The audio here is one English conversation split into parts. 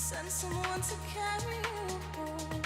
Send someone to carry you home.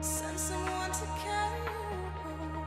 Send someone to carry you home.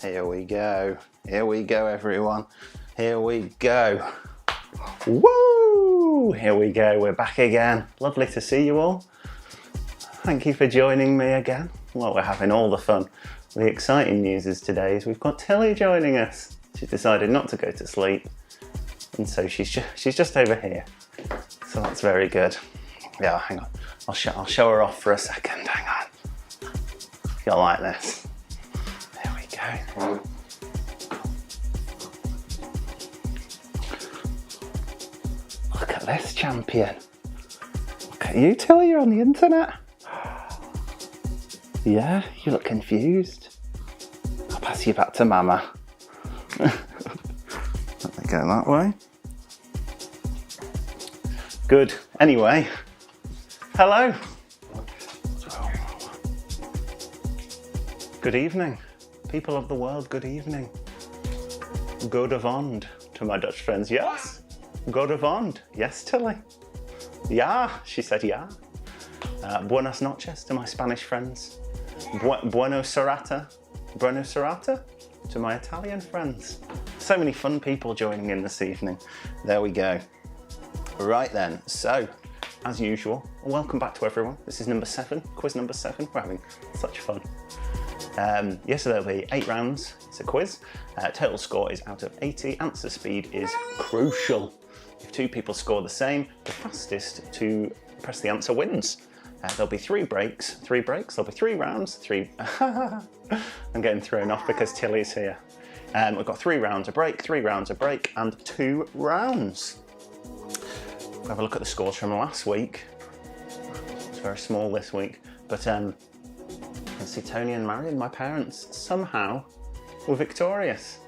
Here we go. Here we go, everyone. Here we go. Woo! Here we go. We're back again. Lovely to see you all. Thank you for joining me again. Well, we're having all the fun. The exciting news is today is we've got Tilly joining us. She's decided not to go to sleep, and so she's just over here. So that's very good. Yeah, hang on. I'll show her off for a second. Hang on. You'll like this. There we go. Look at this champion. Look at you, Tilly. You're on the internet. Yeah, you look confused. I'll pass you back to Mama. Let me go that way. Good. Anyway, hello. Good evening. People of the world, good evening. Goedenavond to my Dutch friends. Yes. Goedenavond. Yes, Tilly. Yeah, she said yeah. Buenas noches to my Spanish friends. Buono serata to my Italian friends. So many fun people joining in this evening. There we go. Right then, so as usual, welcome back to everyone. This is number 7, quiz number 7. We're having such fun. Yes, so there'll be 8 rounds. It's a quiz. Total score is out of 80. Answer speed is crucial. If 2 people score the same, the fastest to press the answer wins. There'll be 3 breaks. There'll be 3 rounds. 3. I'm getting thrown off because Tilly's here. We've got 3 rounds a break, 3 rounds a break, and 2 rounds. We'll have a look at the scores from last week. It's very small this week, but you can see Tony and Marion, my parents, somehow were victorious.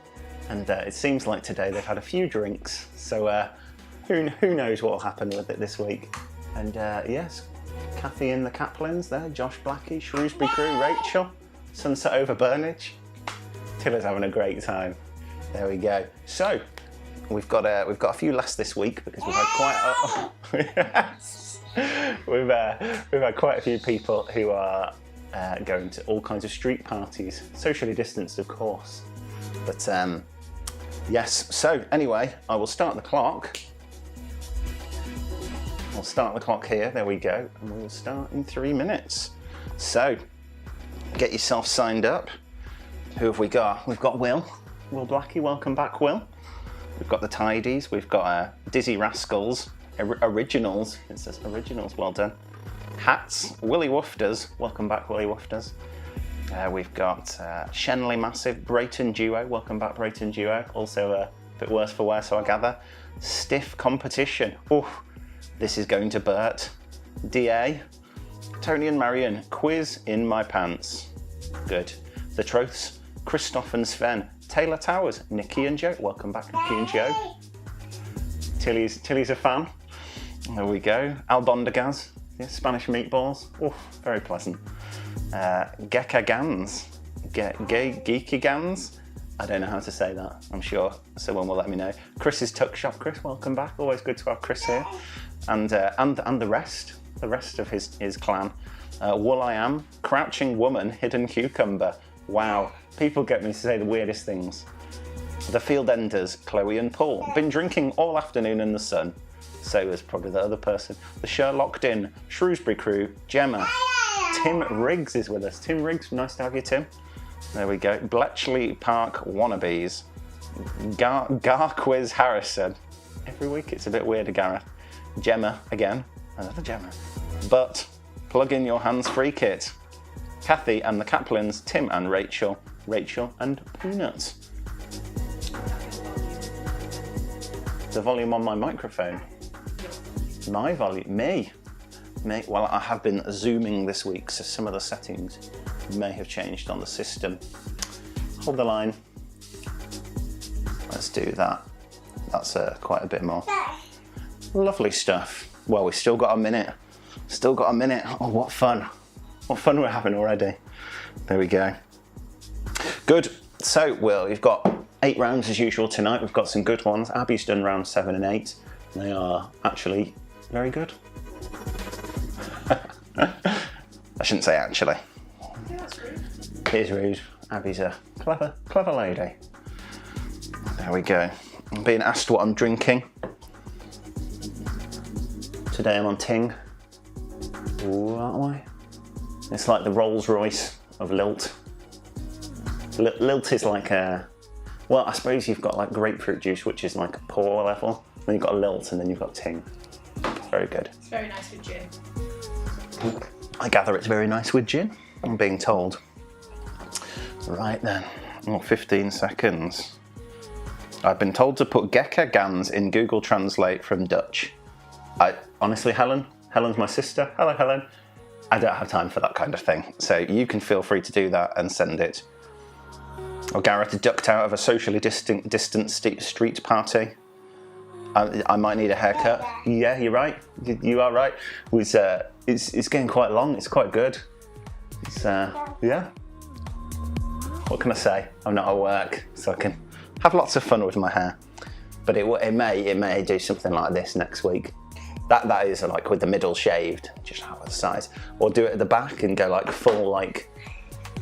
And it seems like today they've had a few drinks, so who knows what will happen with it this week. And yes, Kathy and the Caplins there, Josh Blackie, Shrewsbury Crew, Rachel, Sunset over Burnage. Tiller's having a great time. There we go. So we've got a few less this week because we've had we've had quite a few people who are going to all kinds of street parties, socially distanced, of course. But yes. So anyway, I will start the clock. We'll start the clock here, there we go, and we will start in 3 minutes. So, get yourself signed up. Who have we got? We've got Will Blackie, welcome back, Will. We've got the Tidies, we've got Dizzy Rascals, Originals, it says Originals, well done. Hats, Willy Woofers, welcome back, Willy Woofers. We've got Shenley Massive, Brayton Duo, welcome back, Brayton Duo, also a bit worse for wear, so I gather. Stiff Competition, oof. This is going to Bert. DA, Tony and Marion, Quiz in my pants. Good. The Troths, Christoph and Sven, Taylor Towers, Nikki and Joe. Welcome back, Nikki and Joe. Tilly's a fan. There we go. Albondigaz, yeah, Spanish meatballs. Oof, very pleasant. Gekagans, Geekigans. I don't know how to say that. I'm sure someone will let me know. Chris's Tuck Shop. Chris, welcome back. Always good to have Chris here. And the rest of his clan. Wool I Am, Crouching Woman, Hidden Cucumber. Wow, people get me to say the weirdest things. The Field Enders, Chloe and Paul. Been drinking all afternoon in the sun. So is probably the other person. The Sherlocked In, Shrewsbury Crew, Gemma. Tim Riggs is with us. Tim Riggs, nice to have you, Tim. There we go. Bletchley Park Wannabes. Garquiz Harrison. Every week it's a bit weirder, Gareth. Gemma again. Another Gemma. But plug in your hands-free kit. Kathy and the Caplins, Tim and Rachel. Rachel and Peanuts. The volume on my microphone. My volume. Me. Well, I have been zooming this week, so some of the settings may have changed on the system. Hold the line. Let's do that. That's quite a bit more. Lovely stuff. Well, we've still got a minute. Oh, what fun. What fun we're having already. There we go. Good. So, Will, you've got 8 rounds as usual tonight. We've got some good ones. Abby's done rounds 7 and 8. They are actually very good. I shouldn't say actually. Here's rude. Abby's a clever lady. There we go. I'm being asked what I'm drinking. Today I'm on Ting. Ooh, aren't we? It's like the Rolls Royce of Lilt. Lilt is like a, well, I suppose you've got like grapefruit juice, which is like a pour level. Then you've got Lilt and then you've got Ting. Very good. It's very nice with gin. I gather it's very nice with gin, I'm being told. Right then, 15 seconds. I've been told to put Gekke Gans in Google Translate from Dutch. Honestly, Helen's my sister. Hello, Helen. I don't have time for that kind of thing. So you can feel free to do that and send it. Or Gareth ducked out of a socially distant street party. I might need a haircut. Yeah, you're right. You are right. It's getting quite long. It's quite good. It's yeah. What can I say? I'm not at work, so I can have lots of fun with my hair. But it may do something like this next week. That is like with the middle shaved, just out of the sides. Or do it at the back and go like full like.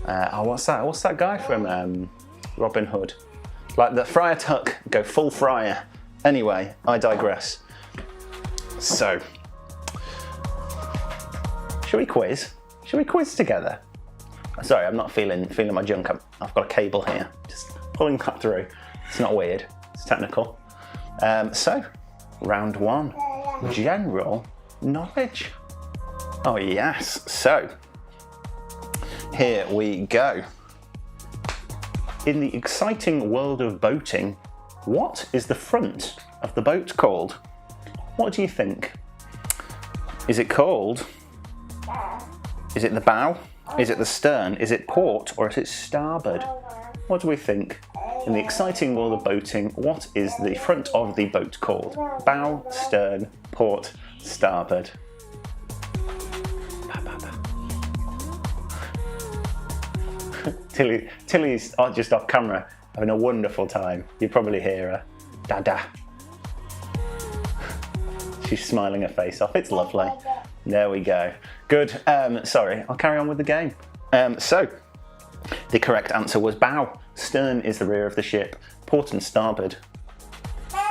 What's that guy from Robin Hood? Like the Friar Tuck. Go full Friar. Anyway, I digress. So, shall we quiz? Shall we quiz together? Sorry, I'm not feeling my junk. I've got a cable here, just pulling that through. It's not weird, it's technical. So, round one, general knowledge. Oh yes, so, here we go. In the exciting world of boating, what is the front of the boat called? What do you think? Is it called? Is it the bow? Is it the stern? Is it port or is it starboard? What do we think? In the exciting world of boating, what is the front of the boat called? Bow, stern, port, starboard. Tilly's just off camera having a wonderful time. You probably hear her. Dada. She's smiling her face off. It's lovely. There we go. Good. Sorry, I'll carry on with the game. So, the correct answer was bow. Stern is the rear of the ship. Port and starboard.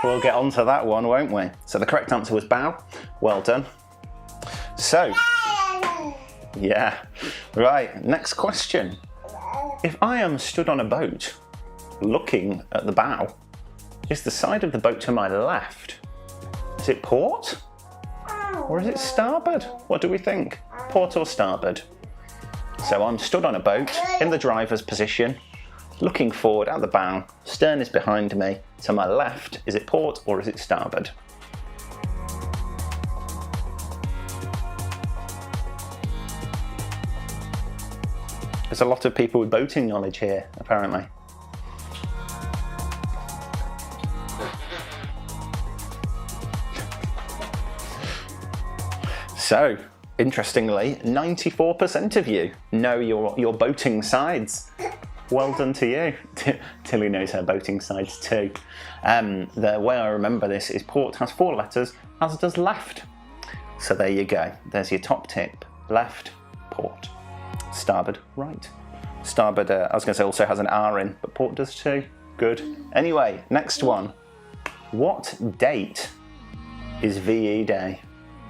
We'll get onto that one, won't we? So the correct answer was bow. Well done. So, yeah. Right, next question. If I am stood on a boat, looking at the bow, is the side of the boat to my left? Is it port? Or is it starboard? What do we think? Port or starboard? So I'm stood on a boat, in the driver's position, looking forward at the bow, stern is behind me, to my left, is it port or is it starboard? There's a lot of people with boating knowledge here, apparently. So, interestingly, 94% of you know your boating sides. Well done to you. Tilly knows her boating sides too. The way I remember this is port has 4 letters, as does left. So there you go. There's your top tip. Left, port. Starboard, right. Starboard, I was going to say also has an R in, but port does too. Good. Anyway, next one. What date is VE Day?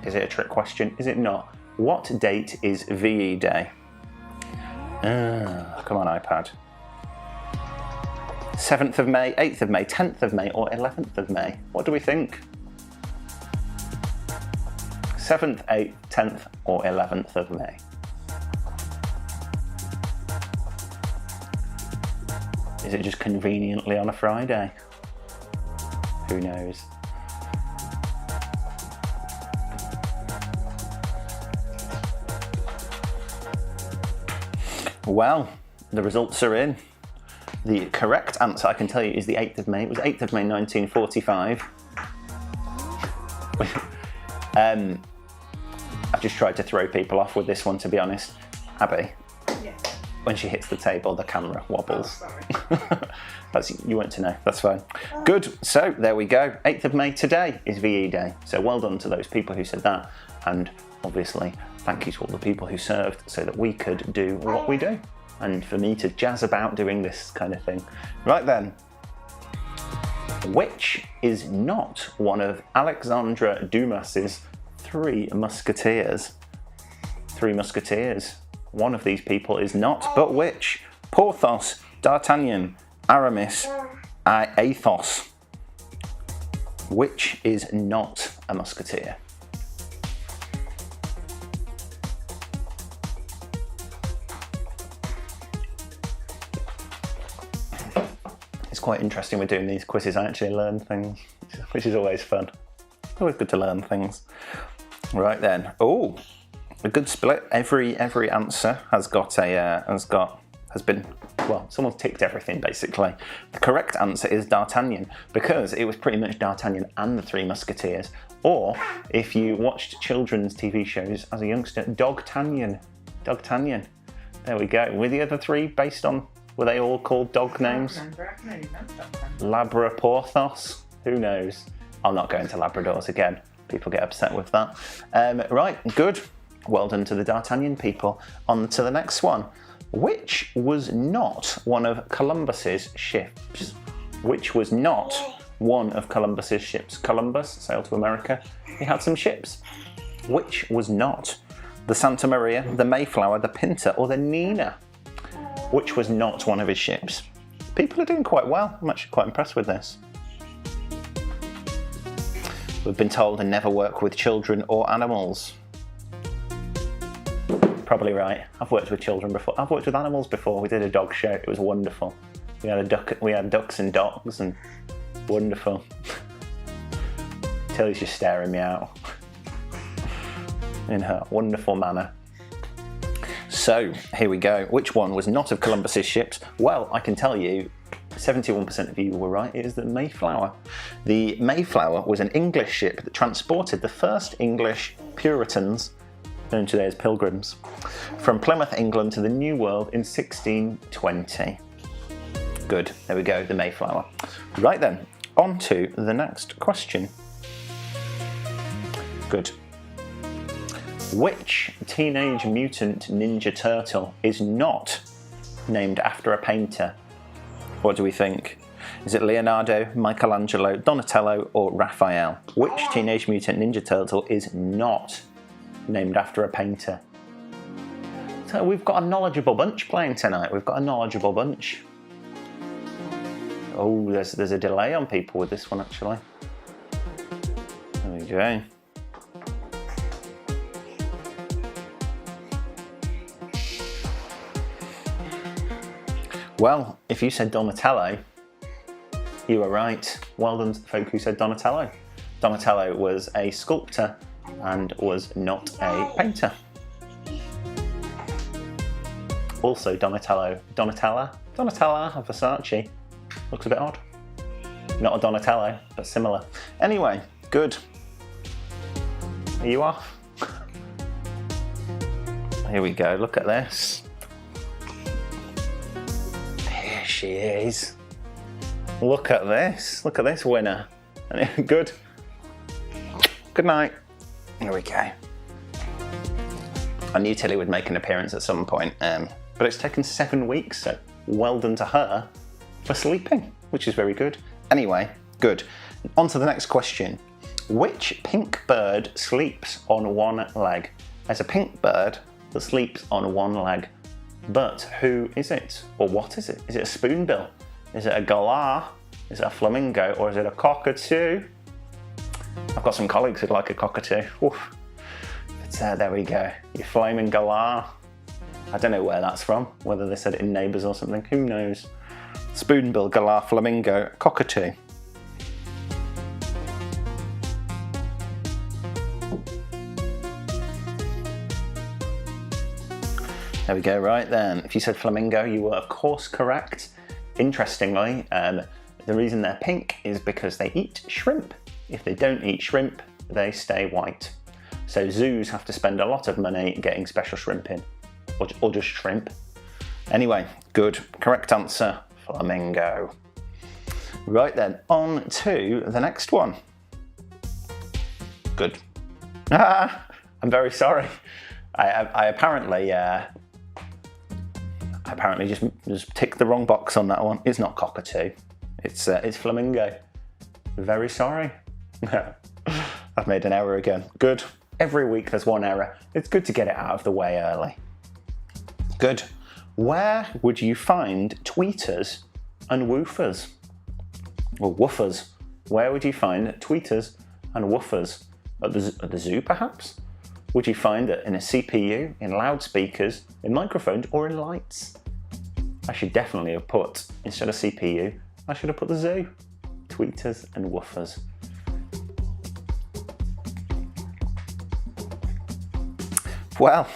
Is it a trick question? Is it not? What date is VE Day? Come on, iPad. 7th of May, 8th of May, 10th of May, or 11th of May? What do we think? 7th, 8th, 10th, or 11th of May? Is it just conveniently on a Friday? Who knows? Well, the results are in. The correct answer, I can tell you, is the 8th of May. It was 8th of May 1945. I've just tried to throw people off with this one, to be honest. Abby, Yeah. when she hits the table, the camera wobbles. Oh, sorry. You weren't to know, that's fine. Good, so there we go. 8th of May today is VE Day. So well done to those people who said that. And obviously, thank you to all the people who served so that we could do what we do. And for me to jazz about doing this kind of thing. Right then, Which is not one of Alexandre Dumas's Three Musketeers? Three Musketeers. One of these people is not, but which? Porthos, D'Artagnan, Aramis, Athos. Which is not a musketeer? It's quite interesting with doing these quizzes. I actually learn things, which is always fun. It's always good to learn things. Right then. Oh, a good split. Every answer has been, well, someone's ticked everything basically. The correct answer is D'Artagnan, because it was pretty much D'Artagnan and the Three Musketeers. Or if you watched children's TV shows as a youngster, Dogtagnan. Dogtagnan. There we go. Were the other three based on, were they all called dog names? Labra Porthos? Who knows? I'm not going to Labradors again. People get upset with that. Right, good. Well done to the D'Artagnan people. On to the next one. Which was not one of Columbus's ships? Which was not one of Columbus's ships? Columbus sailed to America. He had some ships. Which was not? The Santa Maria, the Mayflower, the Pinta, or the Nina? Which was not one of his ships? People are doing quite well. I'm actually quite impressed with this. We've been told to never work with children or animals. Probably right. I've worked with children before. I've worked with animals before. We did a dog show. It was wonderful. We had ducks and dogs, and wonderful. Tilly's just staring me out in her wonderful manner. So here we go. Which one was not of Columbus's ships? Well, I can tell you, 71% of you were right. It is the Mayflower. The Mayflower was an English ship that transported the first English Puritans, known today as Pilgrims, from Plymouth, England to the New World in 1620. Good, there we go, the Mayflower. Right then, on to the next question. Good. Which Teenage Mutant Ninja Turtle is not named after a painter? What do we think? Is it Leonardo, Michelangelo, Donatello, or Raphael? Which Teenage Mutant Ninja Turtle is not named after a painter? So we've got a knowledgeable bunch playing tonight. We've got a knowledgeable bunch. Oh, there's a delay on people with this one actually. There we go. Well, if you said Donatello, you were right. Well done to the folk who said Donatello. Donatello was a sculptor and was not a painter. Also Donatella of Versace. Looks a bit odd. Not a Donatello, but similar. Anyway, good. Are you off? Here we go, look at this. Here she is. Look at this winner. Good. Good night. Here we go. I knew Tilly would make an appearance at some point, but it's taken 7 weeks, so well done to her for sleeping, which is very good. Anyway, good. On to the next question. Which pink bird sleeps on one leg? There's a pink bird that sleeps on one leg, but who is it? Or what is it? Is it a spoonbill? Is it a galah? Is it a flamingo? Or is it a cockatoo? I've got some colleagues who'd like a cockatoo. Oof. But there we go. Your flaming galah. I don't know where that's from, whether they said it in Neighbours or something, who knows? Spoonbill, galah, flamingo, cockatoo. There we go, right then. If you said flamingo, you were of course correct. Interestingly, the reason they're pink is because they eat shrimp. If they don't eat shrimp, they stay white. So zoos have to spend a lot of money getting special shrimp in, or just shrimp. Anyway, good, correct answer, flamingo. Right then, on to the next one. Good. I'm very sorry. I apparently just ticked the wrong box on that one. It's not cockatoo. It's flamingo. Very sorry. I've made an error again. Good. Every week there's one error. It's good to get it out of the way early. Good. Where would you find tweeters and woofers? Or woofers. Where would you find tweeters and woofers? At the zoo, perhaps? Would you find it in a CPU, in loudspeakers, in microphones, or in lights? I should definitely have put, instead of CPU, I should have put the zoo. Tweeters and woofers. Well,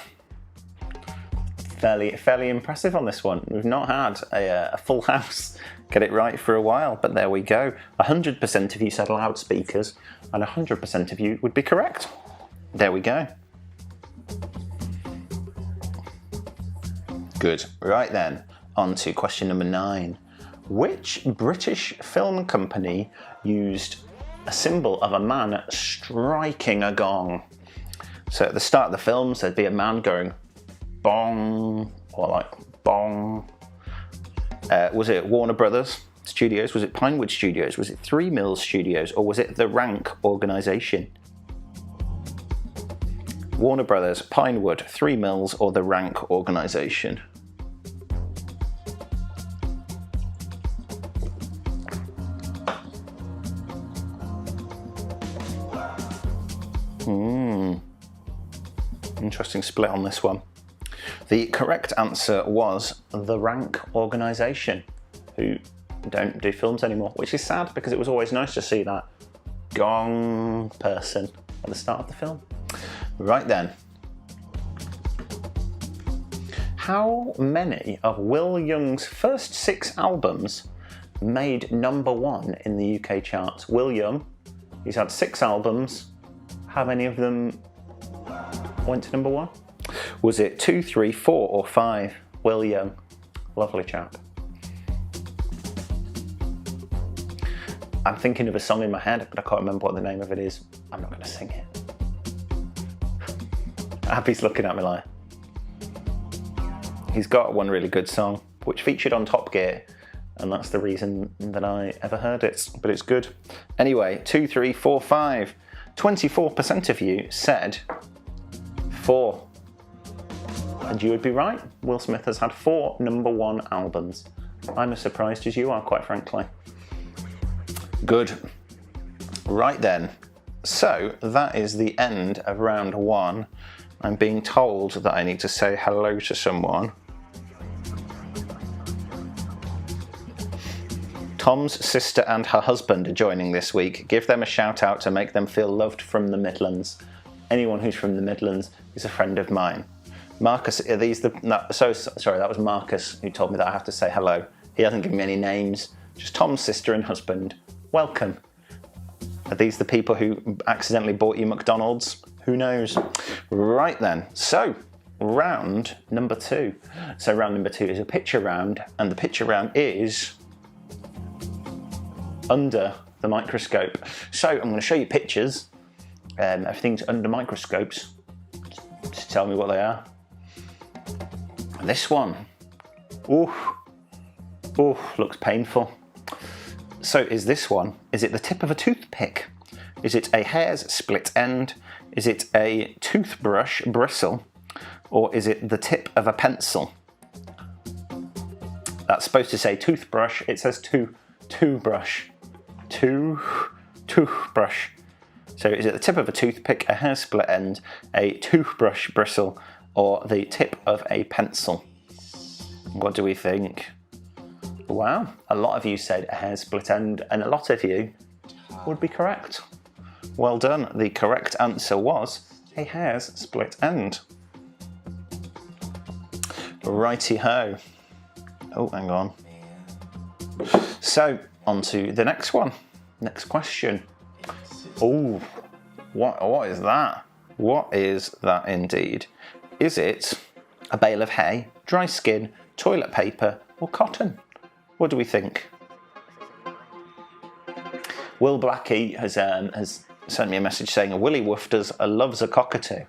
fairly impressive on this one. We've not had a full house get it right for a while, but there we go. 100% of you said loudspeakers, and 100% of you would be correct. There we go. Good. Right then, on to question number 9. Which British film company used a symbol of a man striking a gong? So at the start of the films, there'd be a man going bong, or like bong. Was it Warner Brothers Studios? Was it Pinewood Studios? Was it Three Mills Studios? Or was it the Rank organisation? Warner Brothers, Pinewood, Three Mills, or the Rank organisation? Interesting split on this one. The correct answer was the Rank organisation, who don't do films anymore, which is sad because it was always nice to see that gong person at the start of the film. Right then. How many of Will Young's first 6 albums made #1 in the UK charts? Will Young, he's had 6 albums. How many of them went to #1? Was it 2, 3, 4, or 5? Will Young, lovely chap. I'm thinking of a song in my head, but I can't remember what the name of it is. I'm not going to sing it. Abby's looking at me like. He's got one really good song, which featured on Top Gear, and that's the reason that I ever heard it, but it's good. Anyway, 2, 3, 4, 5. 24% of you said 4. And you would be right. Will Smith has had 4 #1 albums. I'm as surprised as you are, quite frankly. Good. Right then. So that is the end of round 1. I'm being told that I need to say hello to someone. Tom's sister and her husband are joining this week. Give them a shout out to make them feel loved from the Midlands. Anyone who's from the Midlands is a friend of mine. Marcus, are these the... No, sorry, that was Marcus who told me that I have to say hello. He hasn't given me any names. Just Tom's sister and husband. Welcome. Are these the people who accidentally bought you McDonald's? Who knows? Right then. So, round number 2. So round number 2 is a picture round, and the picture round is under the microscope. So I'm going to show you pictures of things under microscopes. Just tell me what they are. This one. Ooh, looks painful. So is this one? Is it the tip of a toothpick? Is it a hair's split end? Is it a toothbrush bristle? Or is it the tip of a pencil? That's supposed to say toothbrush. It says toothbrush. Toothbrush. So is it the tip of a toothpick, a hair split end, a toothbrush bristle, or the tip of a pencil? What do we think? Wow, a lot of you said a hair split end, and a lot of you would be correct. Well done. The correct answer was a hair's split end. Righty-ho. Oh, hang on. So, on to the next one. Next question. Oh, what is that? What is that indeed? Is it a bale of hay, dry skin, toilet paper, or cotton? What do we think? Will Blackie has sent me a message saying, Willie Woofers loves a cockatoo.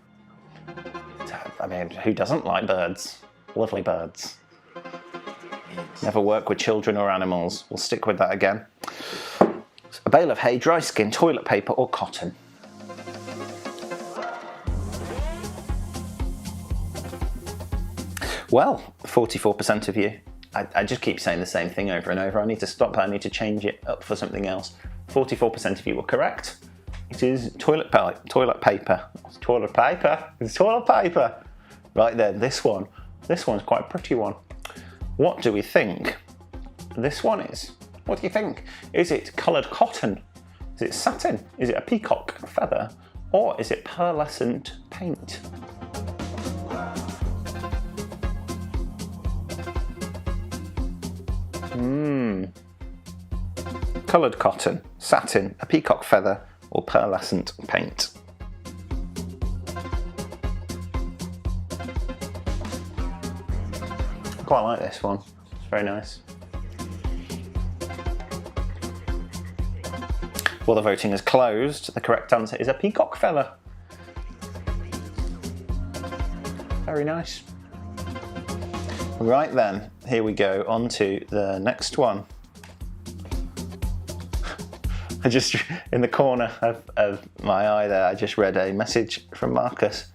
I mean, who doesn't like birds? Lovely birds. Never work with children or animals. We'll stick with that again. A bale of hay, dry skin, toilet paper or cotton? Well, 44% of you. I just keep saying the same thing over and over. I need to stop. I need to change it up for something else. 44% of you were correct. It is toilet paper. Toilet paper. It's toilet paper. It's toilet paper. Right then, this one. This one's quite a pretty one. What do we think this one is? What do you think? Is it coloured cotton? Is it satin? Is it a peacock feather? Or is it pearlescent paint? Coloured cotton, satin, a peacock feather, or pearlescent paint? I quite like this one. It's very nice. Well, the voting is closed. The correct answer is a peacock feather. Very nice. Right then, here we go on to the next one. I just, in the corner of my eye there, I just read a message from Marcus.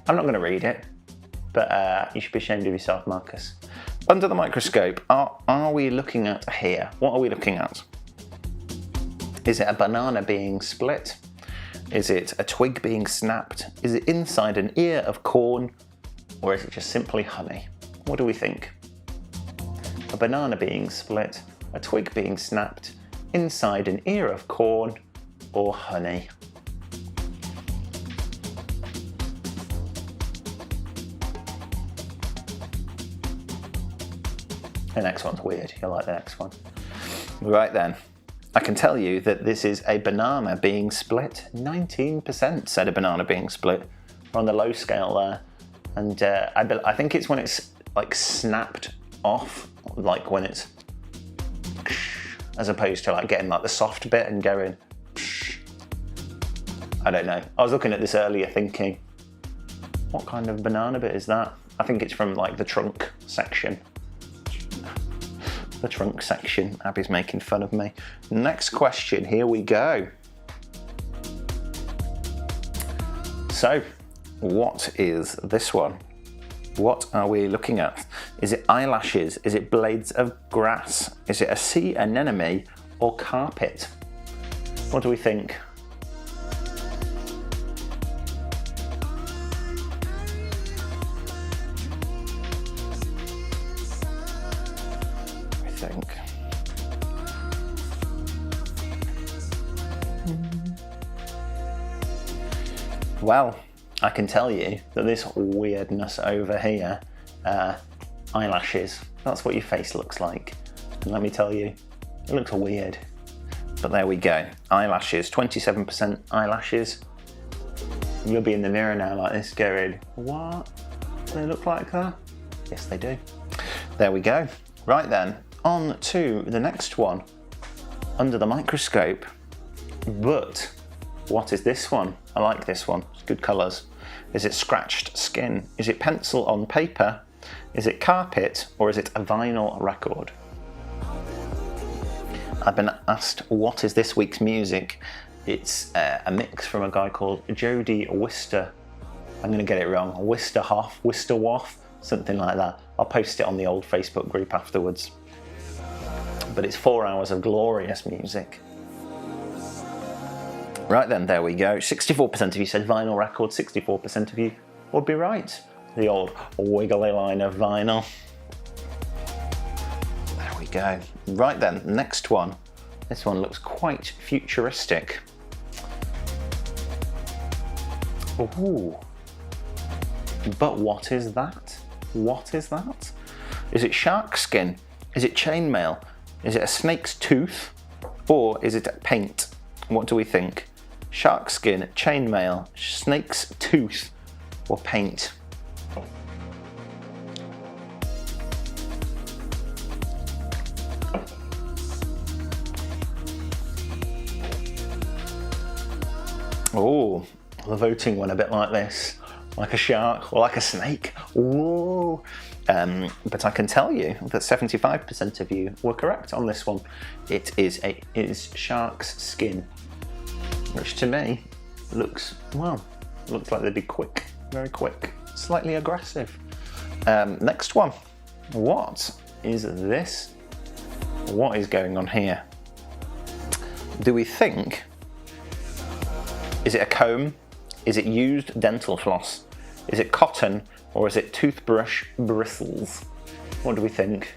I'm not going to read it, but you should be ashamed of yourself, Marcus. Under the microscope, are we looking at here? What are we looking at? Is it a banana being split? Is it a twig being snapped? Is it inside an ear of corn? Or is it just simply honey? What do we think? A banana being split, a twig being snapped, inside an ear of corn, or honey? The next one's weird. You'll like the next one. Right then. I can tell you that this is a banana being split. 19% said a banana being split. We're on the low scale there. And I think it's when it's like snapped off, like when it's, as opposed to like getting like the soft bit and going, I don't know. I was looking at this earlier thinking, what kind of banana bit is that? I think it's from like the trunk section. The trunk section. Abby's making fun of me. Next question, here we go. So, what is this one? What are we looking at? Is it eyelashes? Is it blades of grass? Is it a sea anemone or carpet? What do we think? Well, I can tell you that this weirdness over here, eyelashes, that's what your face looks like. And let me tell you, it looks weird. But there we go, eyelashes, 27% eyelashes. You'll be in the mirror now like this going, what? Do they look like that? Yes, they do. There we go. Right then, on to the next one. Under the microscope. But what is this one? I like this one. It's good colours. Is it scratched skin? Is it pencil on paper? Is it carpet? Or is it a vinyl record? I've been asked what is this week's music. It's a mix from a guy called Jody Wister. I'm going to get it wrong. Wisterhoff, something like that. I'll post it on the old Facebook group afterwards. But it's 4 hours of glorious music. Right then, there we go. 64% of you said vinyl record, 64% of you would be right. The old wiggly line of vinyl. There we go. Right then, next one. This one looks quite futuristic. Ooh. But what is that? What is that? Is it shark skin? Is it chainmail? Is it a snake's tooth? Or is it paint? What do we think? Shark skin, chainmail, snake's tooth, or paint? Oh, the voting went a bit like this. like a shark, or like a snake. Whoa. But I can tell you that 75% of you were correct on this one. It is shark's skin, which to me looks like they'd be quick, very quick, slightly aggressive. Next one. What is this? What is going on here? Do we think, is it a comb? Is it used dental floss? Is it cotton, or is it toothbrush bristles? What do we think?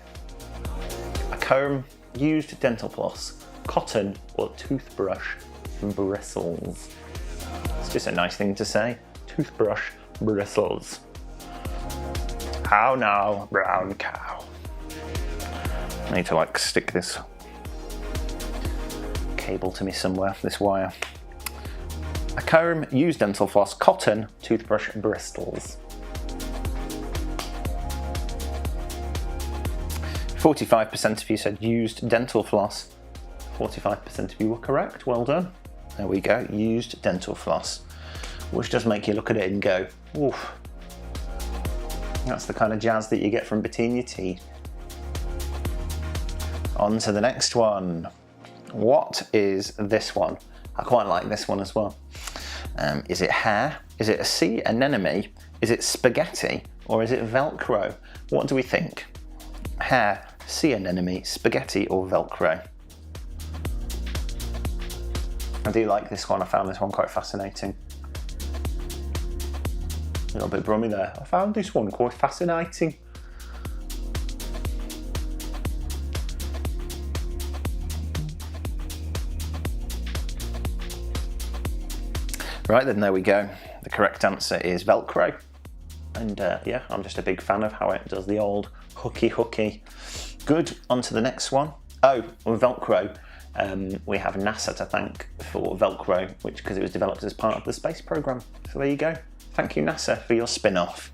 A comb, used dental floss, cotton, or toothbrush bristles? It's just a nice thing to say. Toothbrush bristles. How now, brown cow? I need to like stick this cable to me somewhere, this wire. A comb, used dental floss, cotton, toothbrush bristles. 45% of you said used dental floss. 45% of you were correct. Well done. There we go. Used dental floss, which does make you look at it and go, oof. That's the kind of jazz that you get from between your teeth. On to the next one. What is this one? I quite like this one as well. Is it hair? Is it a sea anemone? Is it spaghetti? Or is it Velcro? What do we think? Hair, sea anemone, spaghetti, or Velcro? I do like this one. I found this one quite fascinating. A little bit brummy there. I found this one quite fascinating. Right then, there we go. The correct answer is Velcro. And yeah, I'm just a big fan of how it does the old hooky. Good, on to the next one. Oh, Velcro. We have NASA to thank for Velcro, because it was developed as part of the space program. So there you go. Thank you, NASA, for your spin-off.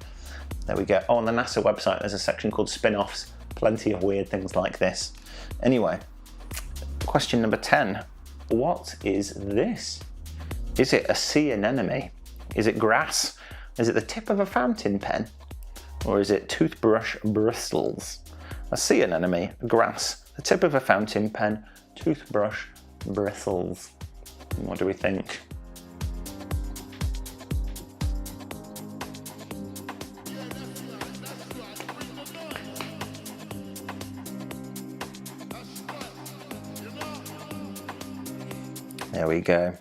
There we go. Oh, on the NASA website, there's a section called spin-offs. Plenty of weird things like this. Anyway, question number 10. What is this? Is it a sea anemone? Is it grass? Is it the tip of a fountain pen? Or is it toothbrush bristles? A sea anemone, grass, the tip of a fountain pen, toothbrush bristles. What do we think? There we go.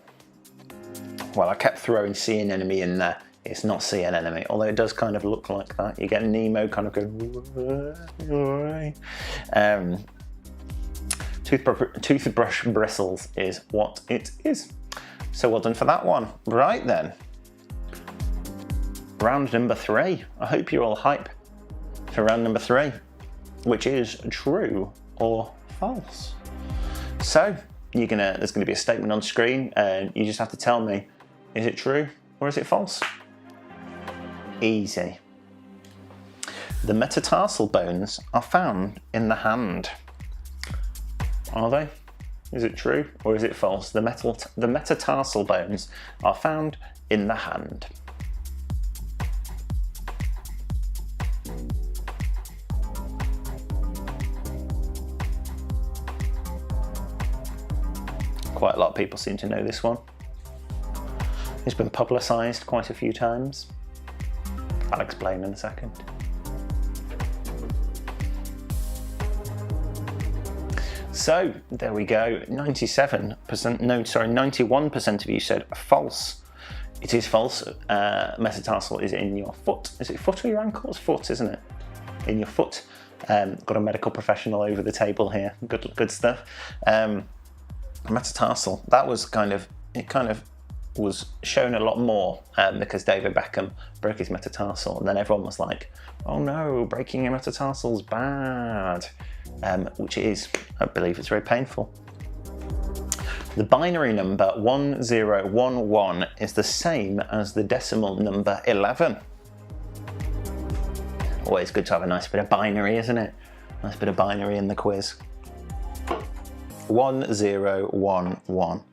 Well, I kept throwing sea anemone in there. It's not sea anemone, although it does kind of look like that. You get Nemo kind of going. Toothbrush bristles is what it is. So well done for that one. Right then. Round number 3. I hope you're all hype for round number 3, which is true or false. So there's gonna be a statement on screen, and you just have to tell me, is it true or is it false? Easy. The metatarsal bones are found in the hand. Are they? Is it true or is it false? The metatarsal bones are found in the hand. Quite a lot of people seem to know this one. It's been publicised quite a few times. I'll explain in a second. So there we go. 91% of you said false. It is false. Metatarsal is in your foot. Is it foot or your ankle? It's foot, isn't it? In your foot. Got a medical professional over the table here. Good stuff. Metatarsal. That was kind of was shown a lot more because David Beckham broke his metatarsal, and then everyone was like, oh no, breaking your metatarsal's bad, which it is. I believe it's very painful. The binary number 1011 is the same as the decimal number 11. Always good to have a nice bit of binary, isn't it? Nice bit of binary in the quiz. 1011.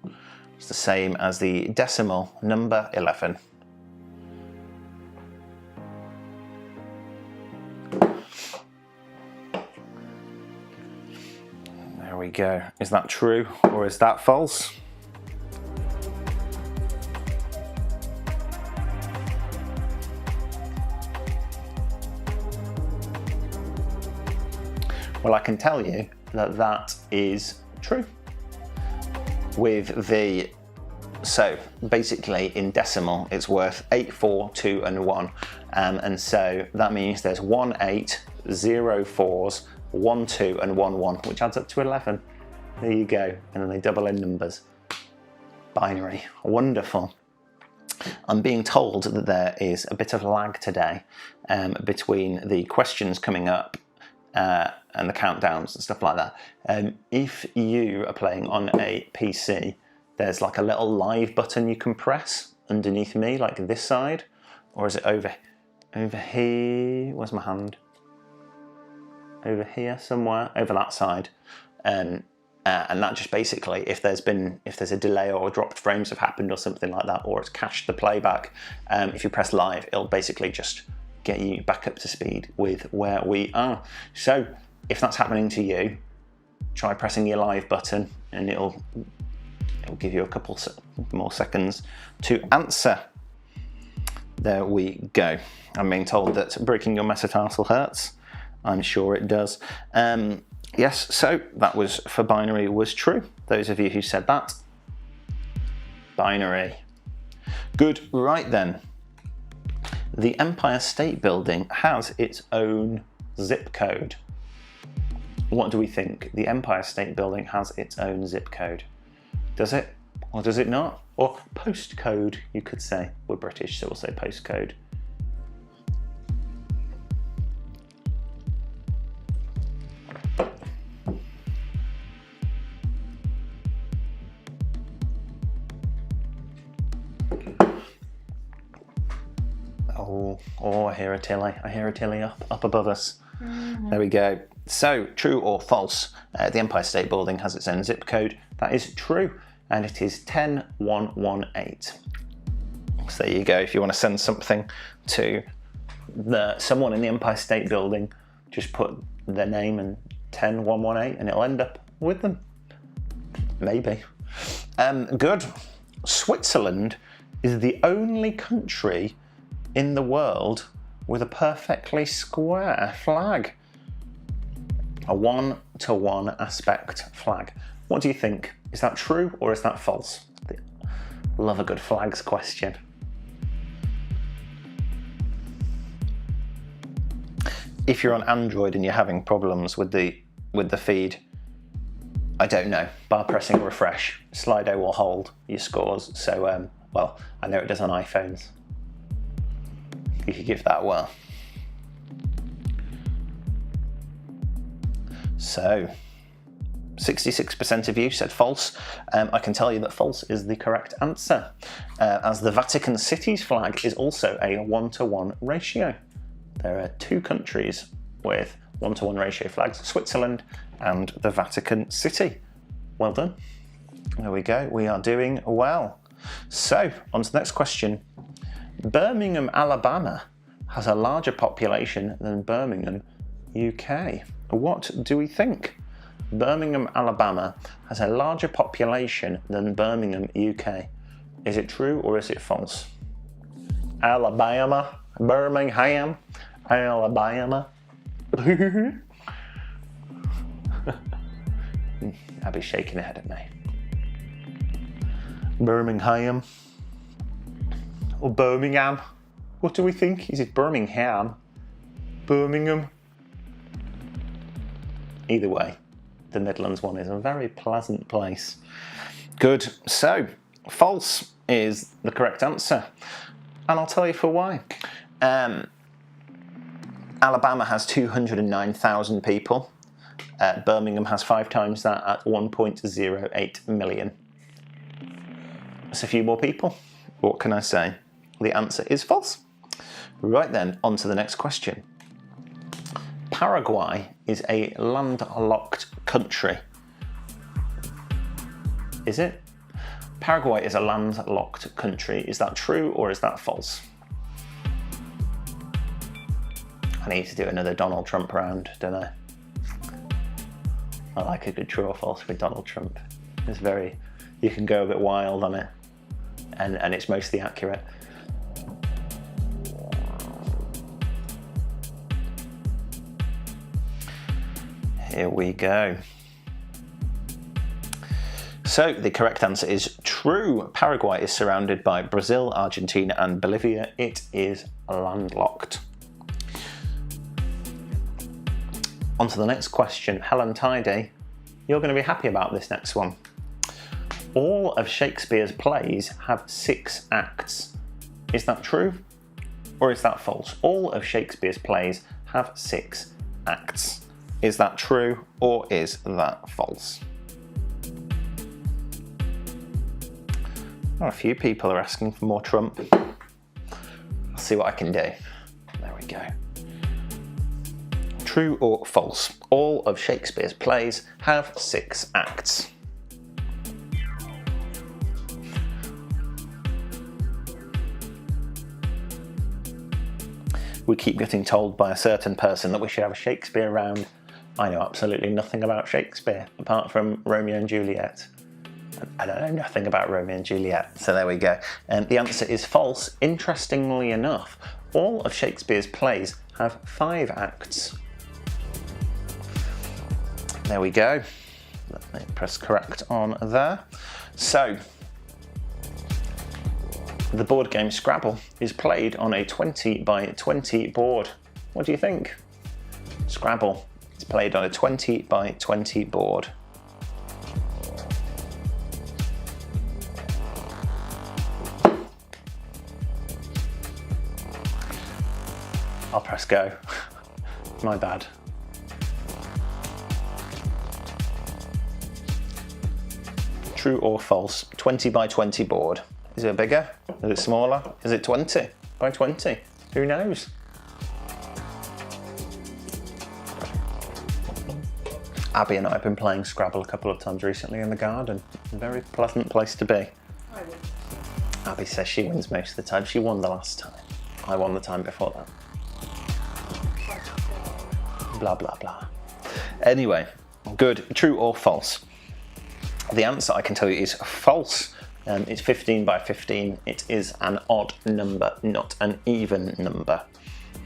It's the same as the decimal number 11. There we go. Is that true or is that false? Well, I can tell you that that is true. With the, so basically in decimal, it's worth 8, 4, 2, and 1. And so that means there's 1, 8, 0, 4s, 1, 2, and 1, 1, which adds up to 11. There you go. And then they double in numbers. Binary. Wonderful. I'm being told that there is a bit of lag today between the questions coming up and the countdowns and stuff like that. If you are playing on a PC, there's like a little live button you can press underneath me, like this side, or is it over here? Where's my hand? Over here somewhere, over that side. And that just basically, if there's a delay or dropped frames have happened or something like that, or it's cached the playback, if you press live, it'll basically just get you back up to speed with where we are. So if that's happening to you, try pressing your live button and it'll give you a couple more seconds to answer. There we go. I'm being told that breaking your metatarsal hurts. I'm sure it does. Yes, so that was for binary was true. Those of you who said that, binary. Good, right then. The Empire State Building has its own zip code. What do we think? The Empire State Building has its own zip code. Does it? Or does it not? Or postcode, you could say. We're British, so we'll say postcode. Oh, I hear a tilly. I hear a tilly up above us. Mm-hmm. There we go. So, true or false? The Empire State Building has its own zip code. That is true, and it is 10118. So there you go. If you want to send something to someone in the Empire State Building, just put their name and 10118, and it'll end up with them. Maybe. Good. Switzerland is the only country in the world with a perfectly square flag. A 1-to-1 aspect flag. What do you think? Is that true or is that false? Love a good flags question. If you're on Android and you're having problems with the feed, I don't know. Bar pressing refresh, Slido will hold your scores. So, well, I know it does on iPhones. You could give that a whirl. So, 66% of you said false. I can tell you that false is the correct answer, as the Vatican City's flag is also a 1-to-1 ratio. There are two countries with 1-to-1 ratio flags, Switzerland and the Vatican City. Well done. There we go. We are doing well. So, on to the next question. Birmingham, Alabama has a larger population than Birmingham, UK. What do we think? Birmingham, Alabama has a larger population than Birmingham, UK. Is it true or is it false? Alabama, Birmingham, Alabama. Abby's shaking her head at me. Birmingham. Or Birmingham. What do we think? Is it Birmingham? Birmingham? Either way, the Midlands one is a very pleasant place. Good. So, false is the correct answer. And I'll tell you for why. Alabama has 209,000 people. Birmingham has 5 times that at 1.08 million. That's a few more people. What can I say? The answer is false. Right then, on to the next question. Paraguay is a landlocked country. Is it? Paraguay is a landlocked country. Is that true or is that false? I need to do another Donald Trump round, don't I? I like a good true or false with Donald Trump. It's very, you can go a bit wild on it, and it's mostly accurate. Here we go. So the correct answer is true. Paraguay is surrounded by Brazil, Argentina and Bolivia. It is landlocked. On to the next question. Helen Tidy, you're going to be happy about this next one. All of Shakespeare's plays have 6 acts. Is that true or is that false? All of Shakespeare's plays have 6 acts. Is that true or is that false? Oh, a few people are asking for more Trump. I'll see what I can do. There we go. True or false? All of Shakespeare's plays have 6 acts. We keep getting told by a certain person that we should have a Shakespeare round. I know absolutely nothing about Shakespeare, apart from Romeo and Juliet. I don't know nothing about Romeo and Juliet, so there we go. And the answer is false. Interestingly enough, all of Shakespeare's plays have 5 acts. There we go. Let me press correct on there. So, the board game Scrabble is played on a 20 by 20 board. What do you think? Scrabble is played on a 20 by 20 board. I'll press go. My bad. True or false? 20 by 20 board. Is it bigger? Is it smaller? Is it 20 by 20? Who knows? Abby and I have been playing Scrabble a couple of times recently in the garden. A very pleasant place to be. Abby says she wins most of the time. She won the last time. I won the time before that. Blah, blah, blah. Anyway, good. True or false? The answer I can tell you is false. It's 15 by 15. It is an odd number, not an even number.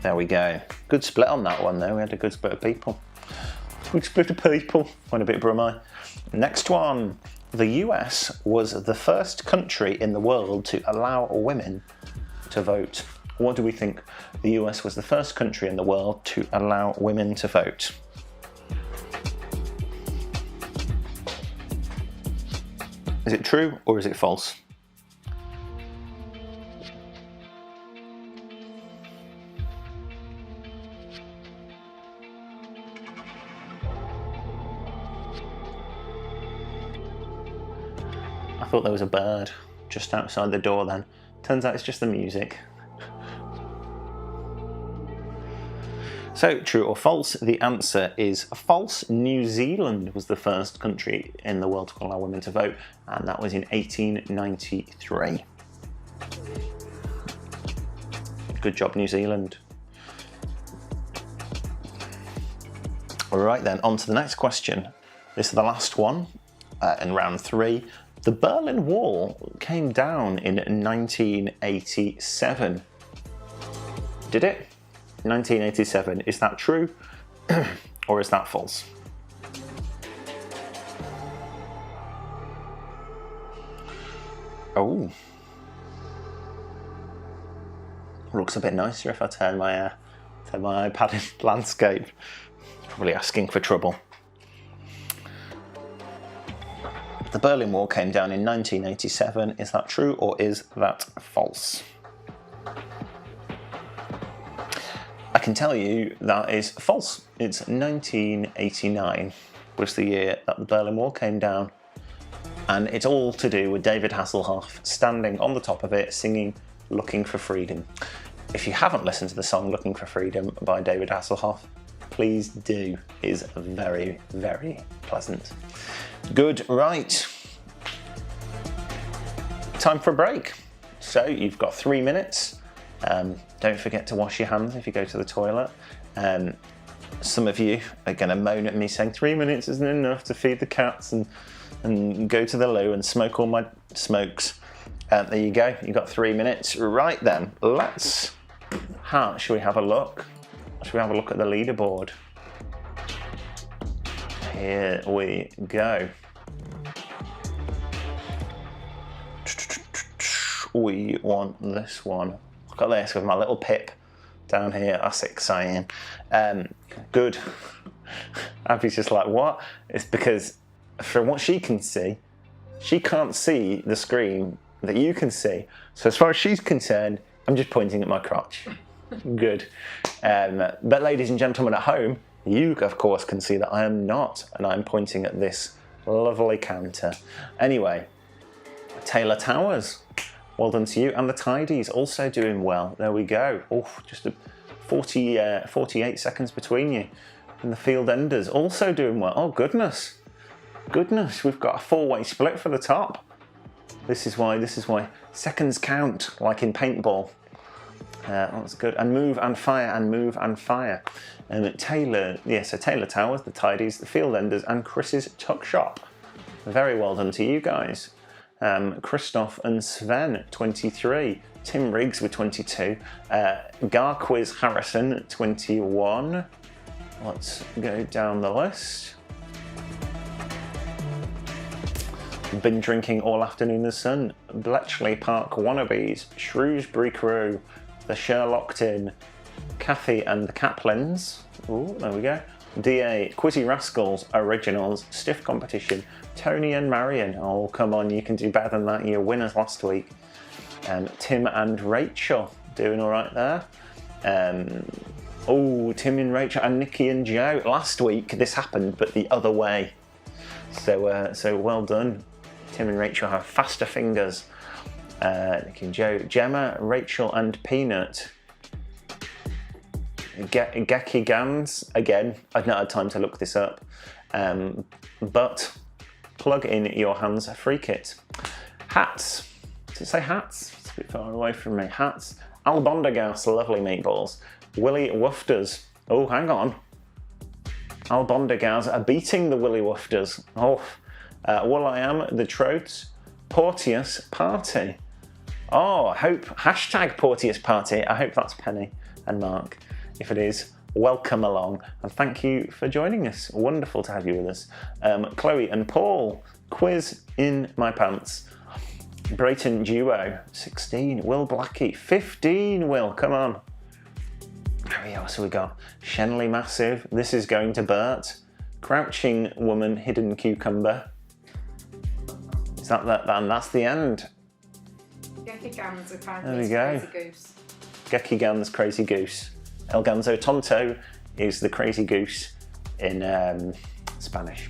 There we go. Good split on that one though. We had a good split of people. Good split of people. Went a bit brummy. Next one. The US was the first country in the world to allow women to vote. What do we think? The US was the first country in the world to allow women to vote. Is it true or is it false? I thought there was a bird just outside the door then. Turns out it's just the music. So, true or false? The answer is false. New Zealand was the first country in the world to allow women to vote, and that was in 1893. Good job, New Zealand. All right then, on to the next question. This is the last one in round 3. The Berlin Wall came down in 1987. Did it? 1987. Is that true or is that false? Oh, looks a bit nicer if I turn my iPad in landscape. Probably asking for trouble. The Berlin Wall came down in 1987. Is that true or is that false? I can tell you that is false. It's 1989 was the year that the Berlin Wall came down. And it's all to do with David Hasselhoff standing on the top of it singing Looking for Freedom. If you haven't listened to the song Looking for Freedom by David Hasselhoff, please do. It is very, very pleasant. Good, right. Time for a break. So you've got 3 minutes. Don't forget to wash your hands if you go to the toilet. some of you are going to moan at me saying 3 minutes isn't enough to feed the cats and go to the loo and smoke all my smokes. There you go, you got 3 minutes. Right then, shall we have a look? Shall we have a look at the leaderboard? Here we go. We want this one. Look at this with my little Pip down here. That's exciting. Good. Abby's just like, what? It's because from what she can see, she can't see the screen that you can see. So as far as she's concerned, I'm just pointing at my crotch. Good. But ladies and gentlemen at home, you of course can see that I am not, and I'm pointing at this lovely counter. Anyway, Taylor Towers, well done to you. And the Tidies also doing well. There we go. Oh, just 48 seconds between you. And the Field Enders also doing well. Oh, goodness. Goodness, we've got a four-way split for the top. This is why seconds count, like in paintball. That's good. And Move and Fire and Move and Fire. Taylor, so Taylor Towers, the Tidies, the Field Enders, and Chris's Tuck Shop. Very well done to you guys. Christoph and Sven, 23. Tim Riggs with 22. Garquiz Harrison, 21. Let's go down the list. Been drinking all afternoon in the sun. Bletchley Park Wannabes, Shrewsbury Crew, the Sherlockton, Kathy and the Kaplans. Ooh, there we go. DA, Quizzy Rascals, Originals, Stiff Competition, Tony and Marion. Oh, come on, you can do better than that. You're winners last week. Tim and Rachel, doing all right there. Tim and Rachel and Nikki and Joe. Last week this happened, but the other way. So well done. Tim and Rachel have faster fingers. Nikki and Joe. Gemma, Rachel and Peanut. Gecky Gans, again, I've not had time to look this up, but plug in your hands free kit. Hats, does it say hats? It's a bit far away from me. Hats, Albondigas, lovely meatballs. Willy Wofters, oh hang on. Albondigas are beating the Willy Wofters. Will.i.am, the Troths, Porteous Party. Oh, hashtag Porteous Party, I hope that's Penny and Mark. If it is, welcome along and thank you for joining us. Wonderful to have you with us. Chloe and Paul, Quiz in My Pants. Brayton Duo, 16. Will Blackie, 15. Will, come on. Who else have we got? Shenley Massive, This Is Going to Bert. Crouching Woman, Hidden Cucumber. Is that? And that's the end. Gecky Gans There we go. Crazy Goose. Gecky Gans, Crazy Goose. El Ganzo Tonto is the crazy goose in Spanish.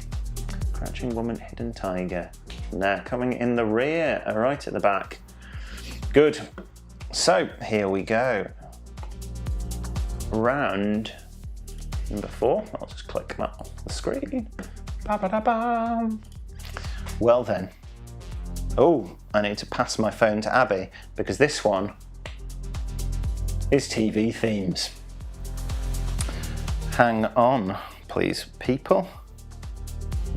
Crouching Woman, Hidden Tiger. Now coming in the rear, right at the back. Good. So here we go. Round number 4. I'll just click that off the screen. Ba-ba-da-bam. Well then. Oh, I need to pass my phone to Abby because this one is TV themes. Hang on, please, people.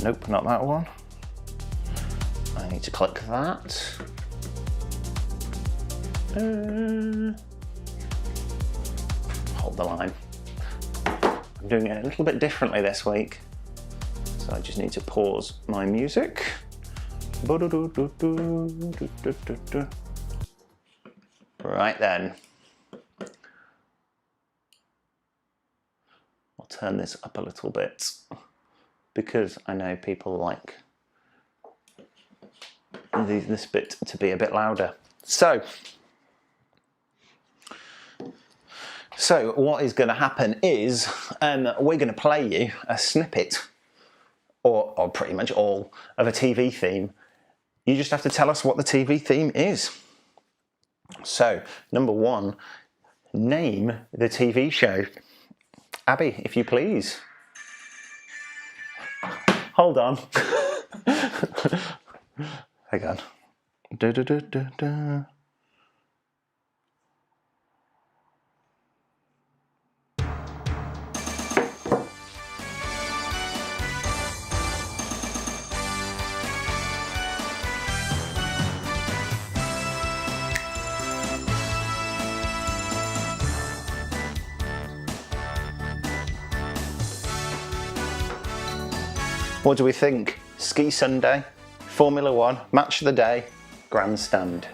Nope, not that one. I need to click that. Hold the line. I'm doing it a little bit differently this week, so I just need to pause my music. Right then. I'll turn this up a little bit because I know people like this bit to be a bit louder. So what is going to happen is we're going to play you a snippet or pretty much all of a TV theme. You just have to tell us what the TV theme is. So, number 1, name the TV show. Abby, if you please. Hold on. Hang on. What do we think? Ski Sunday, Formula One, Match of the Day, Grandstand.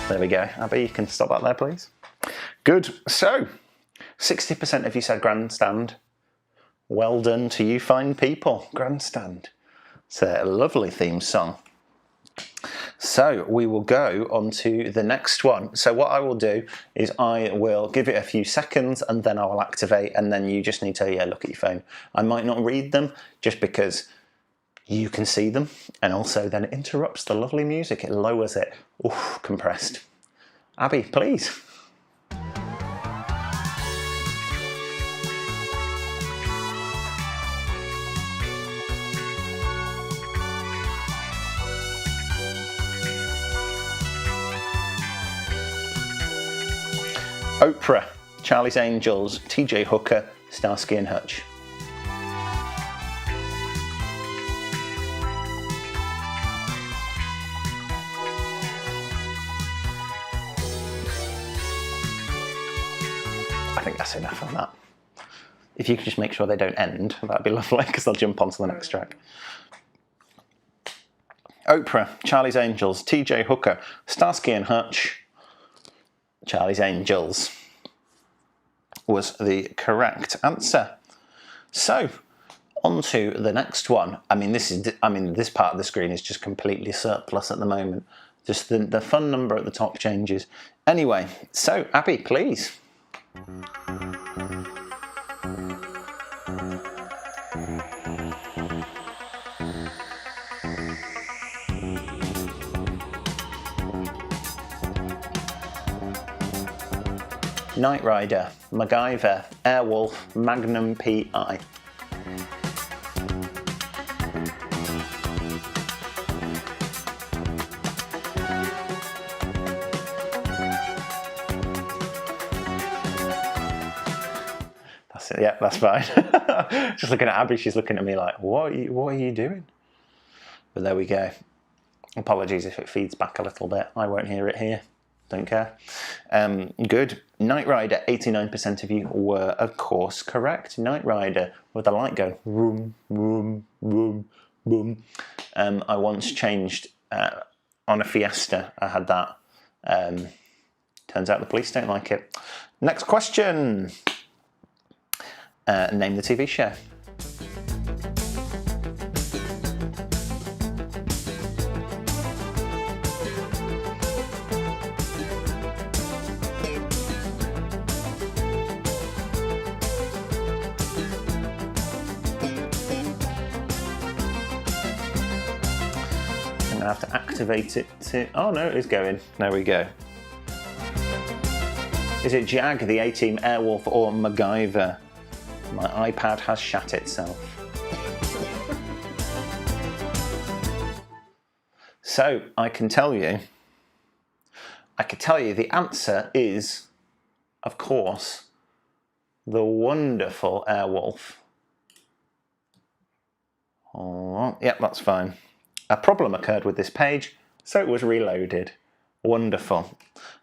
There we go. Abby, you can stop that there, please. Good. So, 60% of you said Grandstand. Well done to you fine people. Grandstand. It's a lovely theme song. So we will go on to the next one. So what I will do is I will give it a few seconds and then I will activate, and then you just need to look at your phone. I might not read them just because you can see them, and also then it interrupts the lovely music. It lowers it. Oof, compressed. Abby, please. Oprah, Charlie's Angels, TJ Hooker, Starsky and Hutch. I think that's enough on that. If you could just make sure they don't end, that'd be lovely, because I'll jump onto the next track. Oprah, Charlie's Angels, TJ Hooker, Starsky and Hutch, Charlie's Angels was the correct answer. So, on to the next one. This part of the screen is just completely surplus at the moment. Just the fun number at the top changes. Anyway, so Abby, please. Knight Rider, MacGyver, Airwolf, Magnum PI. That's it, yeah, that's fine. Just looking at Abby, she's looking at me like, what are you doing? But there we go. Apologies if it feeds back a little bit. I won't hear it here. Don't care. Good. Knight Rider, 89% of you were, of course, correct. Knight Rider, with the light going, boom, boom, boom, boom. I once changed on a Fiesta. I had that. Turns out the police don't like it. Next question. Name the TV show. I have to activate it to... Oh no, it is going. There we go. Is it Jag, the A-Team, Airwolf or MacGyver? My iPad has shat itself. So I can tell you the answer is, of course, the wonderful Airwolf. Oh, yeah, that's fine. A problem occurred with this page, so it was reloaded. Wonderful.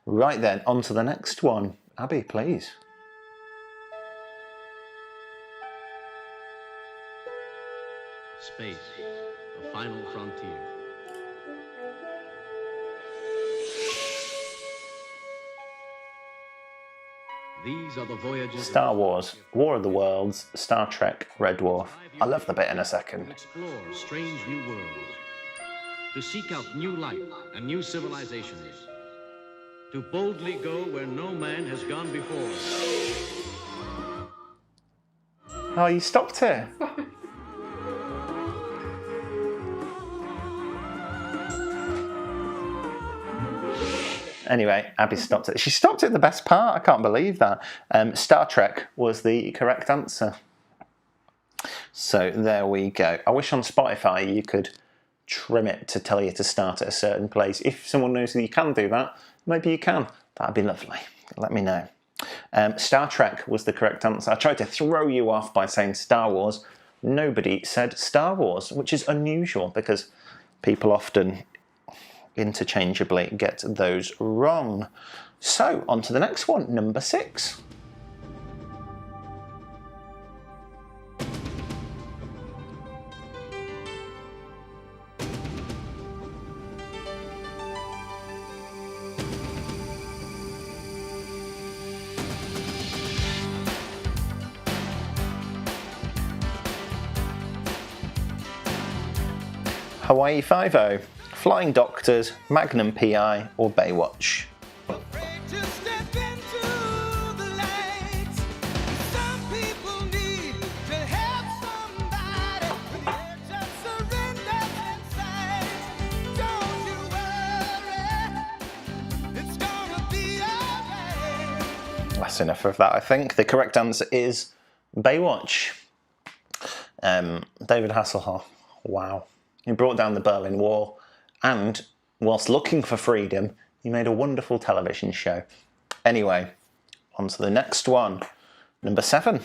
Right then, on to the next one. Abby, please. Space, the final frontier. These are the voyages. Star Wars, War of the Worlds, Star Trek, Red Dwarf. I love the bit in a second. Explore strange new worlds. To seek out new life and new civilizations. To boldly go where no man has gone before. Oh, you stopped it. Anyway, Abby stopped it. She stopped at the best part. I can't believe that. Star Trek was the correct answer. So there we go. I wish on Spotify you could trim it to tell you to start at a certain place. If someone knows that you can do that, maybe you can. That'd be lovely. Let me know. Star Trek was the correct answer. I tried to throw you off by saying Star Wars. Nobody said Star Wars, which is unusual because people often interchangeably get those wrong. So, on to the next one, number 6. Hawaii Five-0, Flying Doctors, Magnum PI, or Baywatch? Afraid to step into the light. Some people need to help somebody when the edge of surrender inside. Don't you worry, it's gonna be alright. That's enough of that, I think. The correct answer is Baywatch. David Hasselhoff, wow. He brought down the Berlin Wall, and whilst looking for freedom, he made a wonderful television show. Anyway, on to the next one, number 7.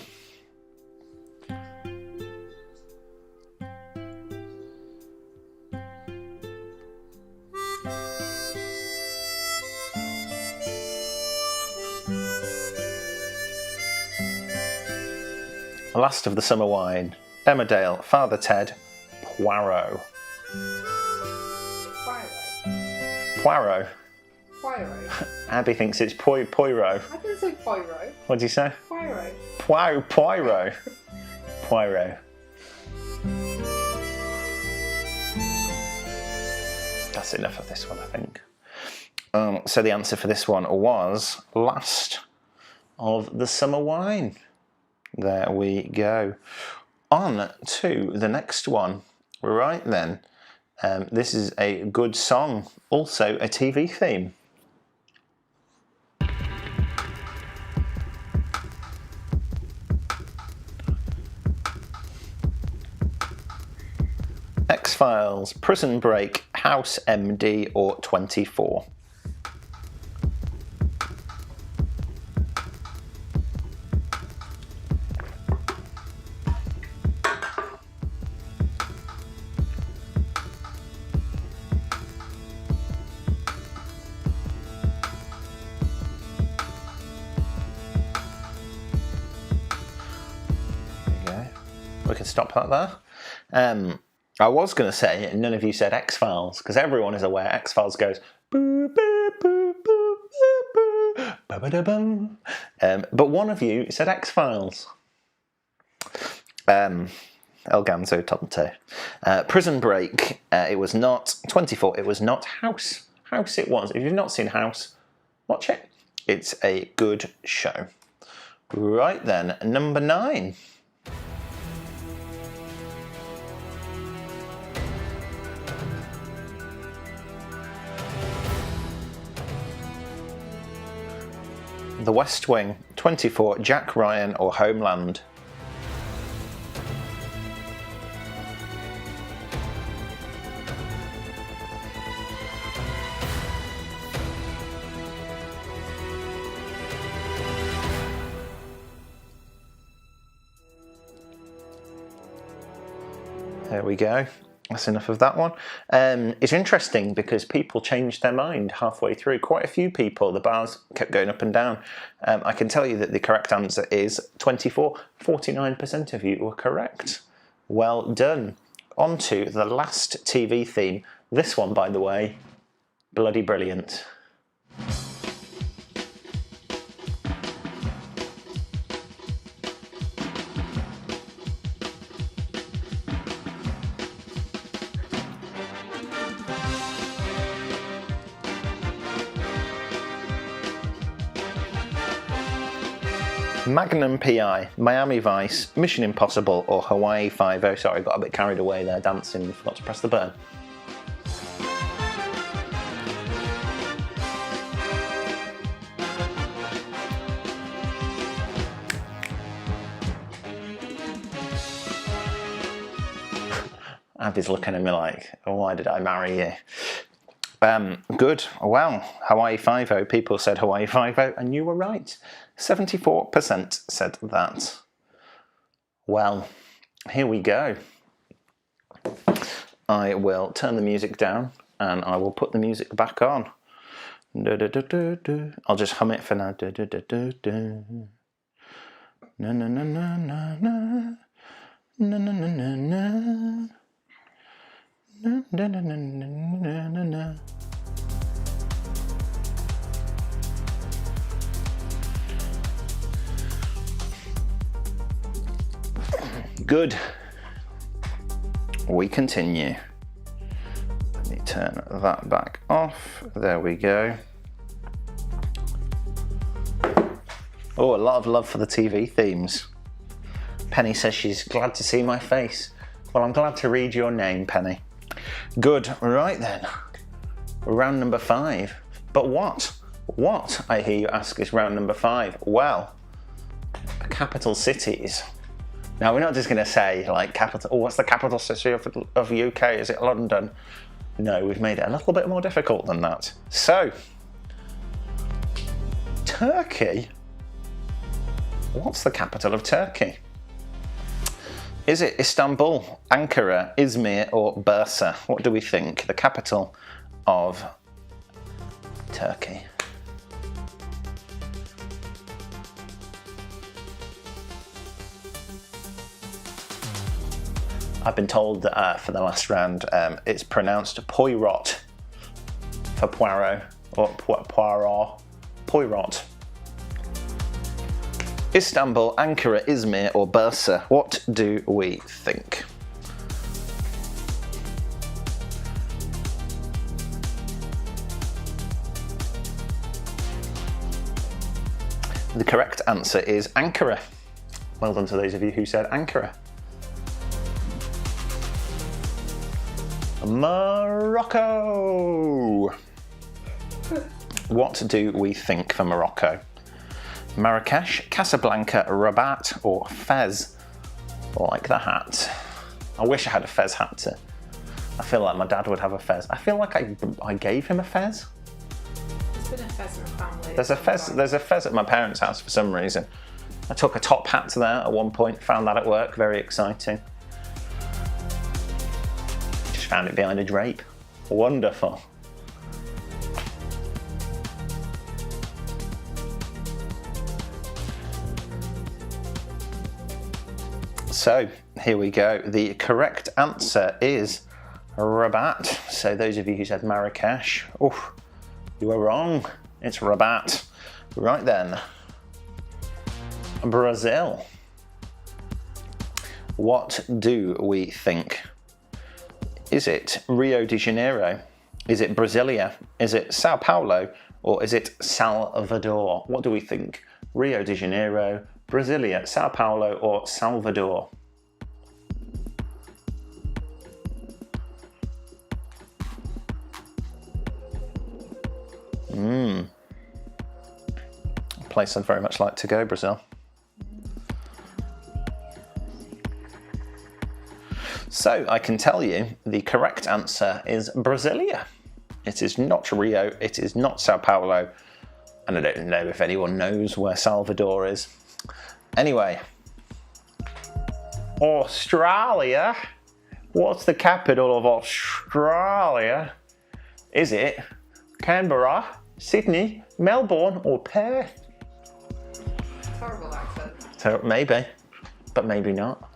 Last of the Summer Wine, Emmerdale, Father Ted, Poirot. Poirot. Poirot. Abby thinks it's Poirot. I didn't say Poirot. What did you say? Poirot. Poirot. Poirot. That's enough of this one, I think. So the answer for this one was Last of the Summer Wine. There we go. On to the next one. Right then. This is a good song, also a TV theme. X-Files, Prison Break, House MD, or 24? We can stop that there. I was going to say, none of you said X-Files, because everyone is aware X-Files goes boo, boo, boo, boo, boo, boo, ba, ba, da, bum. But one of you said X-Files. El Ganzo Tonto. Prison Break, it was not. 24, it was not. House it was. If you've not seen House, watch it. It's a good show. Right then, number 9. The West Wing, 24, Jack Ryan, or Homeland? There we go. That's enough of that one. It's interesting because people changed their mind halfway through. Quite a few people, the bars kept going up and down. I can tell you that the correct answer is 24. 49% of you were correct. Well done. On to the last TV theme. This one, by the way, bloody brilliant. Magnum PI, Miami Vice, Mission Impossible, or Hawaii Five-0. Sorry, got a bit carried away there dancing, forgot to press the button. Abby's looking at me like, oh, why did I marry you? Good. Well, Hawaii Five-0. People said Hawaii Five-0, and you were right. 74% said that. Well, here we go. I will turn the music down and I will put the music back on. I'll just hum it for now. Na na na na na na na na na na na na na na na na. Good. We continue. Let me turn that back off. There we go. Oh, a lot of love for the TV themes. Penny says she's glad to see my face. Well, I'm glad to read your name, Penny. Good. Right then. Round number 5. But what? What, I hear you ask, is round number 5? Well, capital cities. Now, we're not just going to say, like, capital. Oh, what's the capital city of UK? Is it London? No, we've made it a little bit more difficult than that. So, Turkey. What's the capital of Turkey? Is it Istanbul, Ankara, Izmir, or Bursa? What do we think? The capital of Turkey. I've been told that for the last round it's pronounced Poirot for Poirot, or Poirot, Poirot. Istanbul, Ankara, Izmir, or Bursa? What do we think? The correct answer is Ankara. Well done to those of you who said Ankara. Morocco. What do we think for Morocco? Marrakesh, Casablanca, Rabat, or Fez? Like the hat. I wish I had a Fez hat too. I feel like my dad would have a Fez. I feel like I gave him a Fez. There's been a Fez in the family. There's a Fez at my parents' house for some reason. I took a top hat to there at one point, found that at work, very exciting. Just found it behind a drape. Wonderful. So here we go. The correct answer is Rabat. So those of you who said Marrakesh, oh, you were wrong. It's Rabat. Right then. Brazil. What do we think? Is it Rio de Janeiro? Is it Brasilia? Is it Sao Paulo? Or is it Salvador? What do we think? Rio de Janeiro, Brasilia, Sao Paulo, or Salvador? A place I'd very much like to go, Brazil. So I can tell you the correct answer is Brasilia. It is not Rio, it is not Sao Paulo, and I don't know if anyone knows where Salvador is. Anyway, Australia. What's the capital of Australia? Is it Canberra, Sydney, Melbourne, or Perth? Horrible accent. So maybe, but maybe not.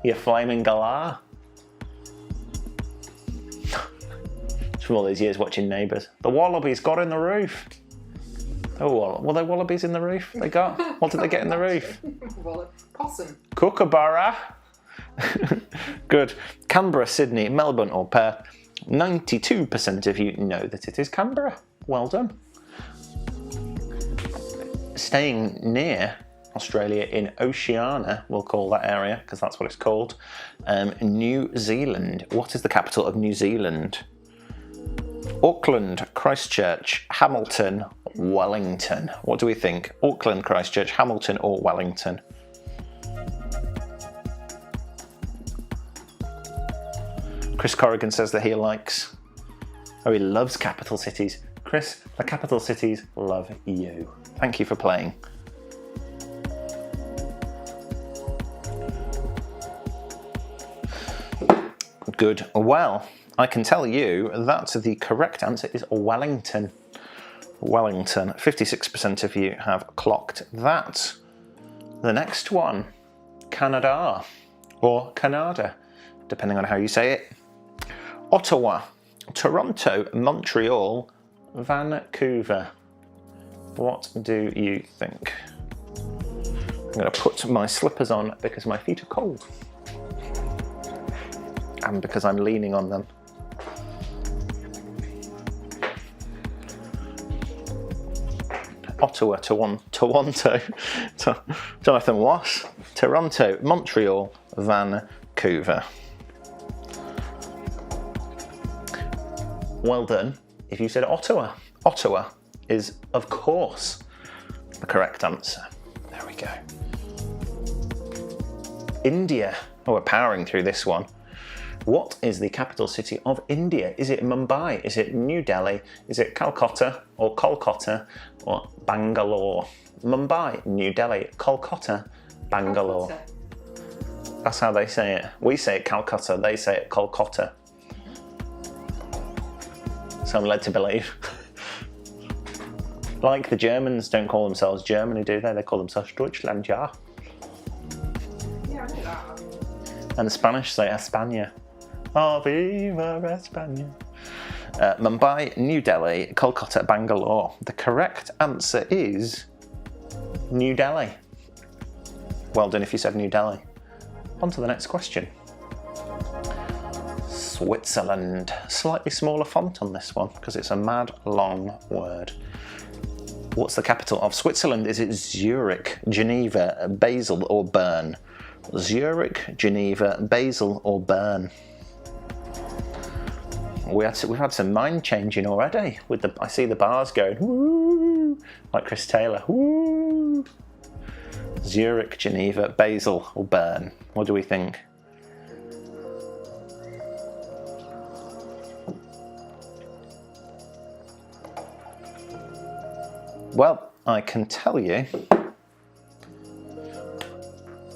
You flaming galah. It's from all these years watching Neighbours. The wallabies got in the roof. Oh, were there wallabies in the roof they got? What did they get in the roof? Possum. Kookaburra. Good. Canberra, Sydney, Melbourne, or Perth. 92% of you know that it is Canberra. Well done. Staying near Australia in Oceania, we'll call that area because that's what it's called. New Zealand. What is the capital of New Zealand? Auckland, Christchurch, Hamilton, Wellington. What do we think? Auckland, Christchurch, Hamilton, or Wellington? Chris Corrigan says that he loves capital cities. Chris, the capital cities love you. Thank you for playing. Good. Well, I can tell you that the correct answer is Wellington. Wellington. 56% of you have clocked that. The next one, Canada, or Canada, depending on how you say it. Ottawa, Toronto, Montreal, Vancouver. What do you think? I'm going to put my slippers on because my feet are cold. And because I'm leaning on them. Ottawa, Toronto, Jonathan Wass, Toronto, Montreal, Vancouver. Well done. If you said Ottawa, Ottawa is, of course, the correct answer. There we go. India. Oh, we're powering through this one. What is the capital city of India? Is it Mumbai? Is it New Delhi? Is it Calcutta or Kolkata or Bangalore? Mumbai, New Delhi, Kolkata, Bangalore. Calcutta. That's how they say it. We say it Calcutta, they say it Kolkata. So I'm led to believe. Like the Germans don't call themselves Germany, do they? They call themselves Deutschland, ja. Yeah, I know that. And the Spanish say España. Oh, viva España. Mumbai, New Delhi, Kolkata, Bangalore. The correct answer is New Delhi. Well done if you said New Delhi. On to the next question. Switzerland. Slightly smaller font on this one because it's a mad long word. What's the capital of Switzerland? Is it Zurich, Geneva, Basel or Bern? Zurich, Geneva, Basel or Bern? We've had some mind changing already. With I see the bars going woo, like Chris Taylor. Woo. Zurich, Geneva, Basel or Bern? What do we think? Well, I can tell you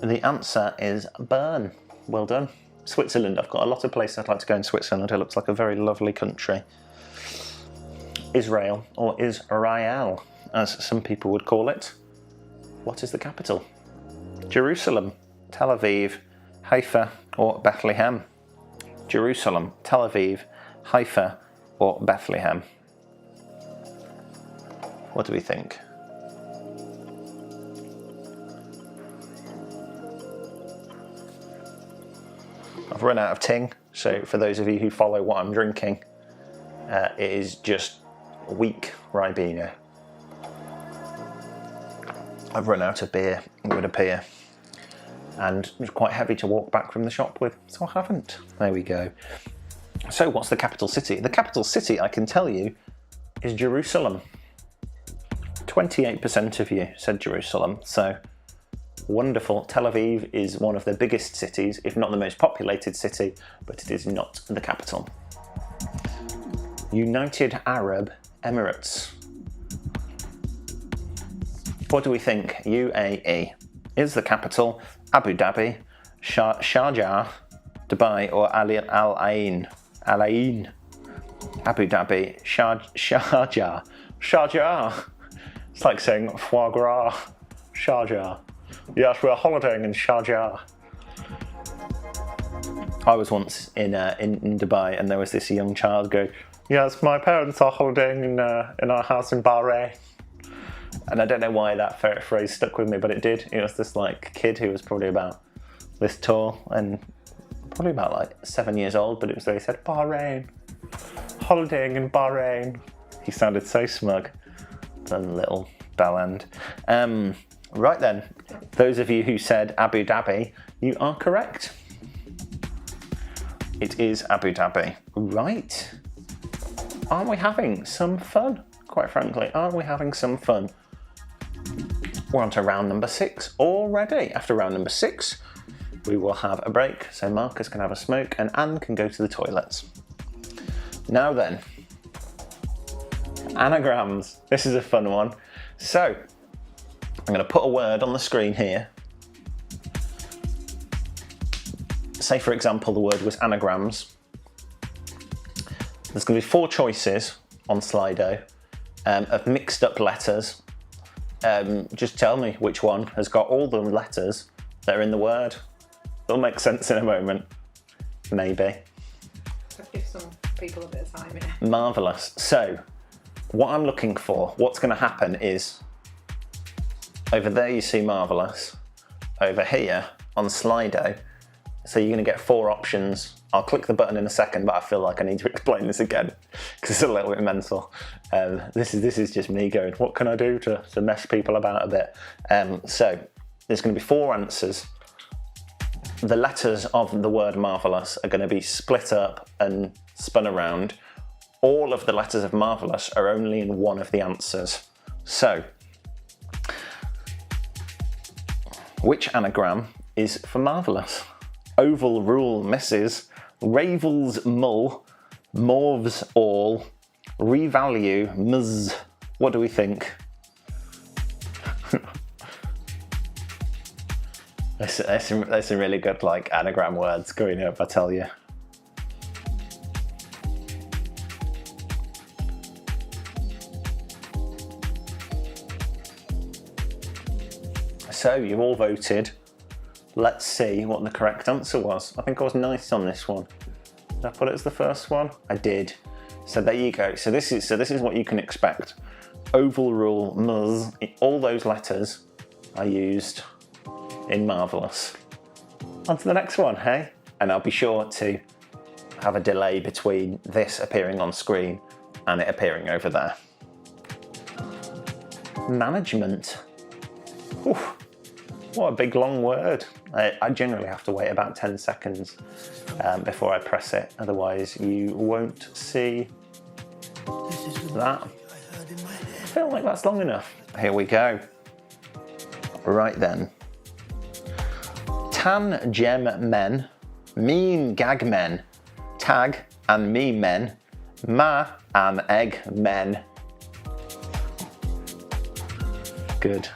the answer is Bern. Well done. Switzerland. I've got a lot of places I'd like to go in Switzerland. It looks like a very lovely country. Israel, or Israel, as some people would call it. What is the capital? Jerusalem, Tel Aviv, Haifa, or Bethlehem? Jerusalem, Tel Aviv, Haifa, or Bethlehem? What do we think? I've run out of ting, so for those of you who follow what I'm drinking, it is just weak Ribena. I've run out of beer, it would appear, and it's quite heavy to walk back from the shop with, so I haven't. There we go. So what's the capital city? The capital city, I can tell you, is Jerusalem. 28% of you said Jerusalem, so wonderful. Tel Aviv is one of the biggest cities, if not the most populated city, but it is not the capital. United Arab Emirates. What do we think? UAE. Is the capital Abu Dhabi, Sharjah, Dubai, or Al Ain? Al Ain. Abu Dhabi, Sharjah. Sharjah. It's like saying foie gras. Sharjah. Yes, we're holidaying in Sharjah. I was once in Dubai, and there was this young child going, "Yes, my parents are holidaying in our house in Bahrain." And I don't know why that phrase stuck with me, but it did. It was this like kid who was probably about this tall and probably about like 7 years old, but it was there he said, "Bahrain, holidaying in Bahrain." He sounded so smug. The little bell end. Right then, those of you who said Abu Dhabi, you are correct. It is Abu Dhabi. Right. Aren't we having some fun? Quite frankly, aren't we having some fun? We're on to round number 6 already. After round number 6, we will have a break so Marcus can have a smoke and Anne can go to the toilets. Now then, anagrams. This is a fun one. So, I'm going to put a word on the screen here. Say, for example, the word was anagrams. There's going to be 4 choices on Slido of mixed up letters. Just tell me which one has got all the letters that are in the word. It'll make sense in a moment. Maybe. Let's give some people a bit of time here. Marvellous. So, what I'm looking for, what's going to happen is, over there you see Marvellous, over here on Slido, so you're going to get 4 options. I'll click the button in a second, but I feel like I need to explain this again, because it's a little bit mental. This is just me going, what can I do to mess people about a bit? So, there's going to be 4 answers. The letters of the word marvellous are going to be split up and spun around. All of the letters of marvellous are only in one of the answers. So, which anagram is for marvellous? Oval rule misses, ravels mull, morves all, revalue ms. What do we think? There's some really good like anagram words going up, I tell you. So you've all voted. Let's see what the correct answer was. I think I was nice on this one. Did I put it as the first one? I did. So there you go. So this is what you can expect. Oval rule ms. All those letters are used in marvellous. On to the next one, hey? And I'll be sure to have a delay between this appearing on screen and it appearing over there. Management. Oof, what a big long word. I generally have to wait about 10 seconds before I press it, otherwise you won't see that. I feel like that's long enough. Here we go. Right then. Tan gem men, mean gag men, tag and me men, ma and egg men. Good.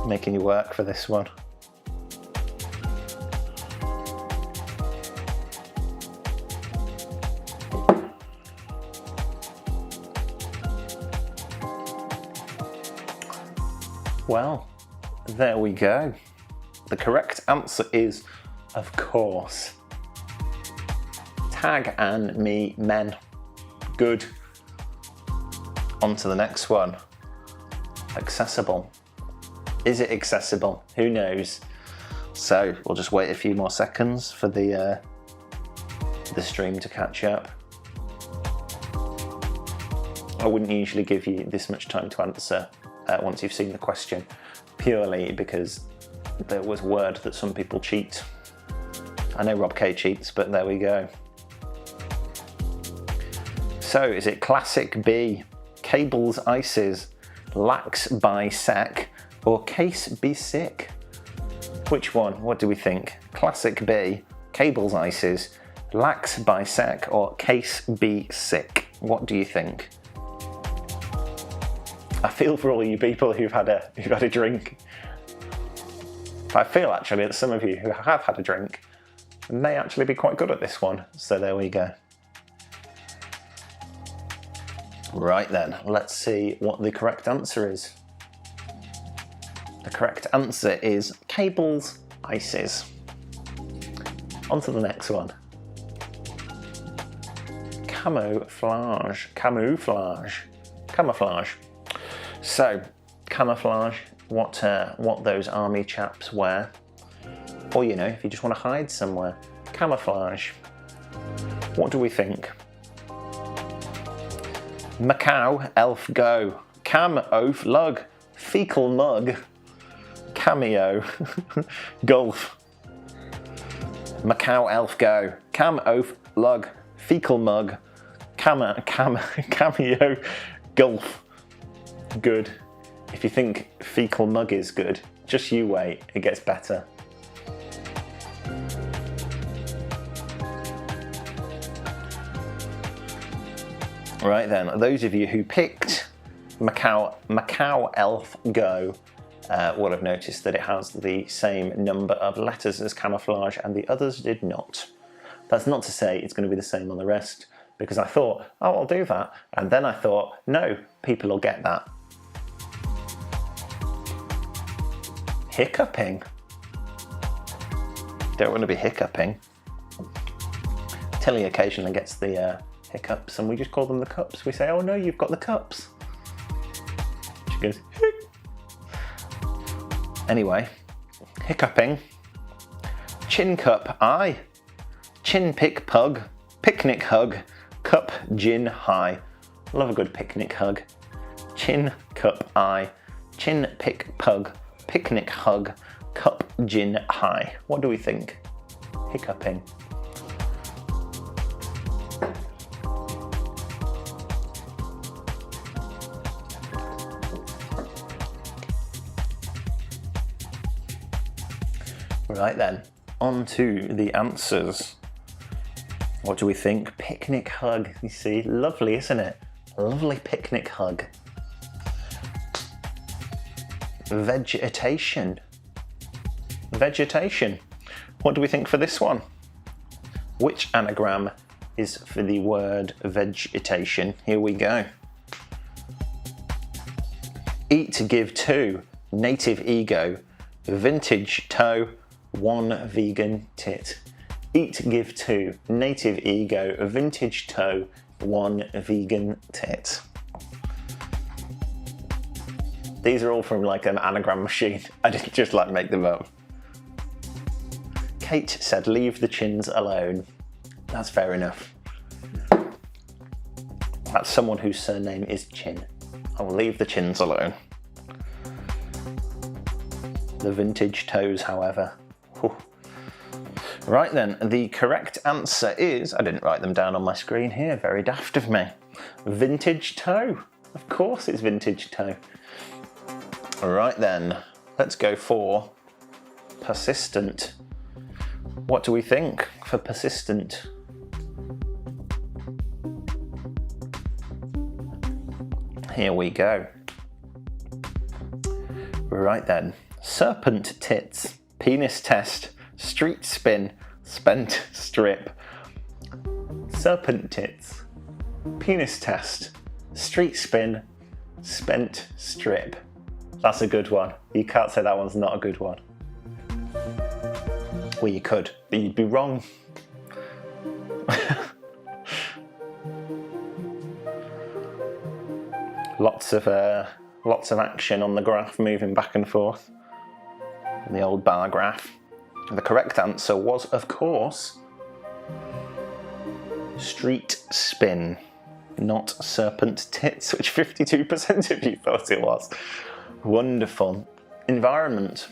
Making you work for this one. Well, there we go. The correct answer is, of course, tag and me men. Good. On to the next one. Accessible. Is it accessible? Who knows? So we'll just wait a few more seconds for the stream to catch up. I wouldn't usually give you this much time to answer once you've seen the question, purely because there was word that some people cheat. I know Rob K cheats, but there we go. So is it classic B, cables ices, lax by sec, or case be sick? Which one? What do we think? Classic B, cables ices, lax by sec, or case be sick? What do you think? I feel for all you people who've had a drink. I feel actually that some of you who have had a drink may actually be quite good at this one. So there we go. Right then, let's see what the correct answer is. The correct answer is cables ices. On to the next one. Camouflage. Camouflage. Camouflage. So, camouflage, what those army chaps wear. Or, you know, if you just want to hide somewhere. Camouflage. What do we think? Macau, elf go. Cam, oaf, lug. Fecal mug. Cameo. Gulf. Macau, elf go. Cam, oaf, lug. Fecal mug. Cameo. Gulf. Good. If you think fecal mug is good, just you wait, it gets better. Right then, those of you who picked Macau Elf Go will have noticed that it has the same number of letters as camouflage and the others did not. That's not to say it's going to be the same on the rest, because I thought, oh, I'll do that. And then I thought, no, people will get that. Hiccuping. Don't want to be hiccuping. Tilly occasionally gets the hiccups, and we just call them the cups. We say, oh no, you've got the cups. She goes, hic. Anyway, hiccuping. Chin cup, aye. Chin pick pug. Picnic hug. Cup gin high. Love a good picnic hug. Chin cup, aye. Chin pick pug. Picnic hug. Cup gin high. What do we think? Hiccuping. Right then, on to the answers. What do we think? Picnic hug, you see, lovely, isn't it? Lovely picnic hug. Vegetation. Vegetation. What do we think for this one? Which anagram is for the word vegetation? Here we go. Eat to give two, native ego, vintage toe, one vegan tit. Eat, give two, native ego, vintage toe, one vegan tit. These are all from like an anagram machine. I didn't just like make them up. Kate said, leave the chins alone. That's fair enough. That's someone whose surname is Chin. I will leave the chins alone. The vintage toes, however. Whew. Right then, the correct answer is, I didn't write them down on my screen here, very daft of me. Vintage toe. Of course it's vintage toe. Right then, let's go for persistent. What do we think for persistent? Here we go. Right then, serpent tits, penis test, street spin, spent strip. Serpent tits, penis test, street spin, spent strip. That's a good one. You can't say that one's not a good one. Well, you could, but you'd be wrong. Lots of action on the graph, moving back and forth. The old bar graph. The correct answer was, of course, street spin, not serpent tits, which 52% of you thought it was. Wonderful. Environment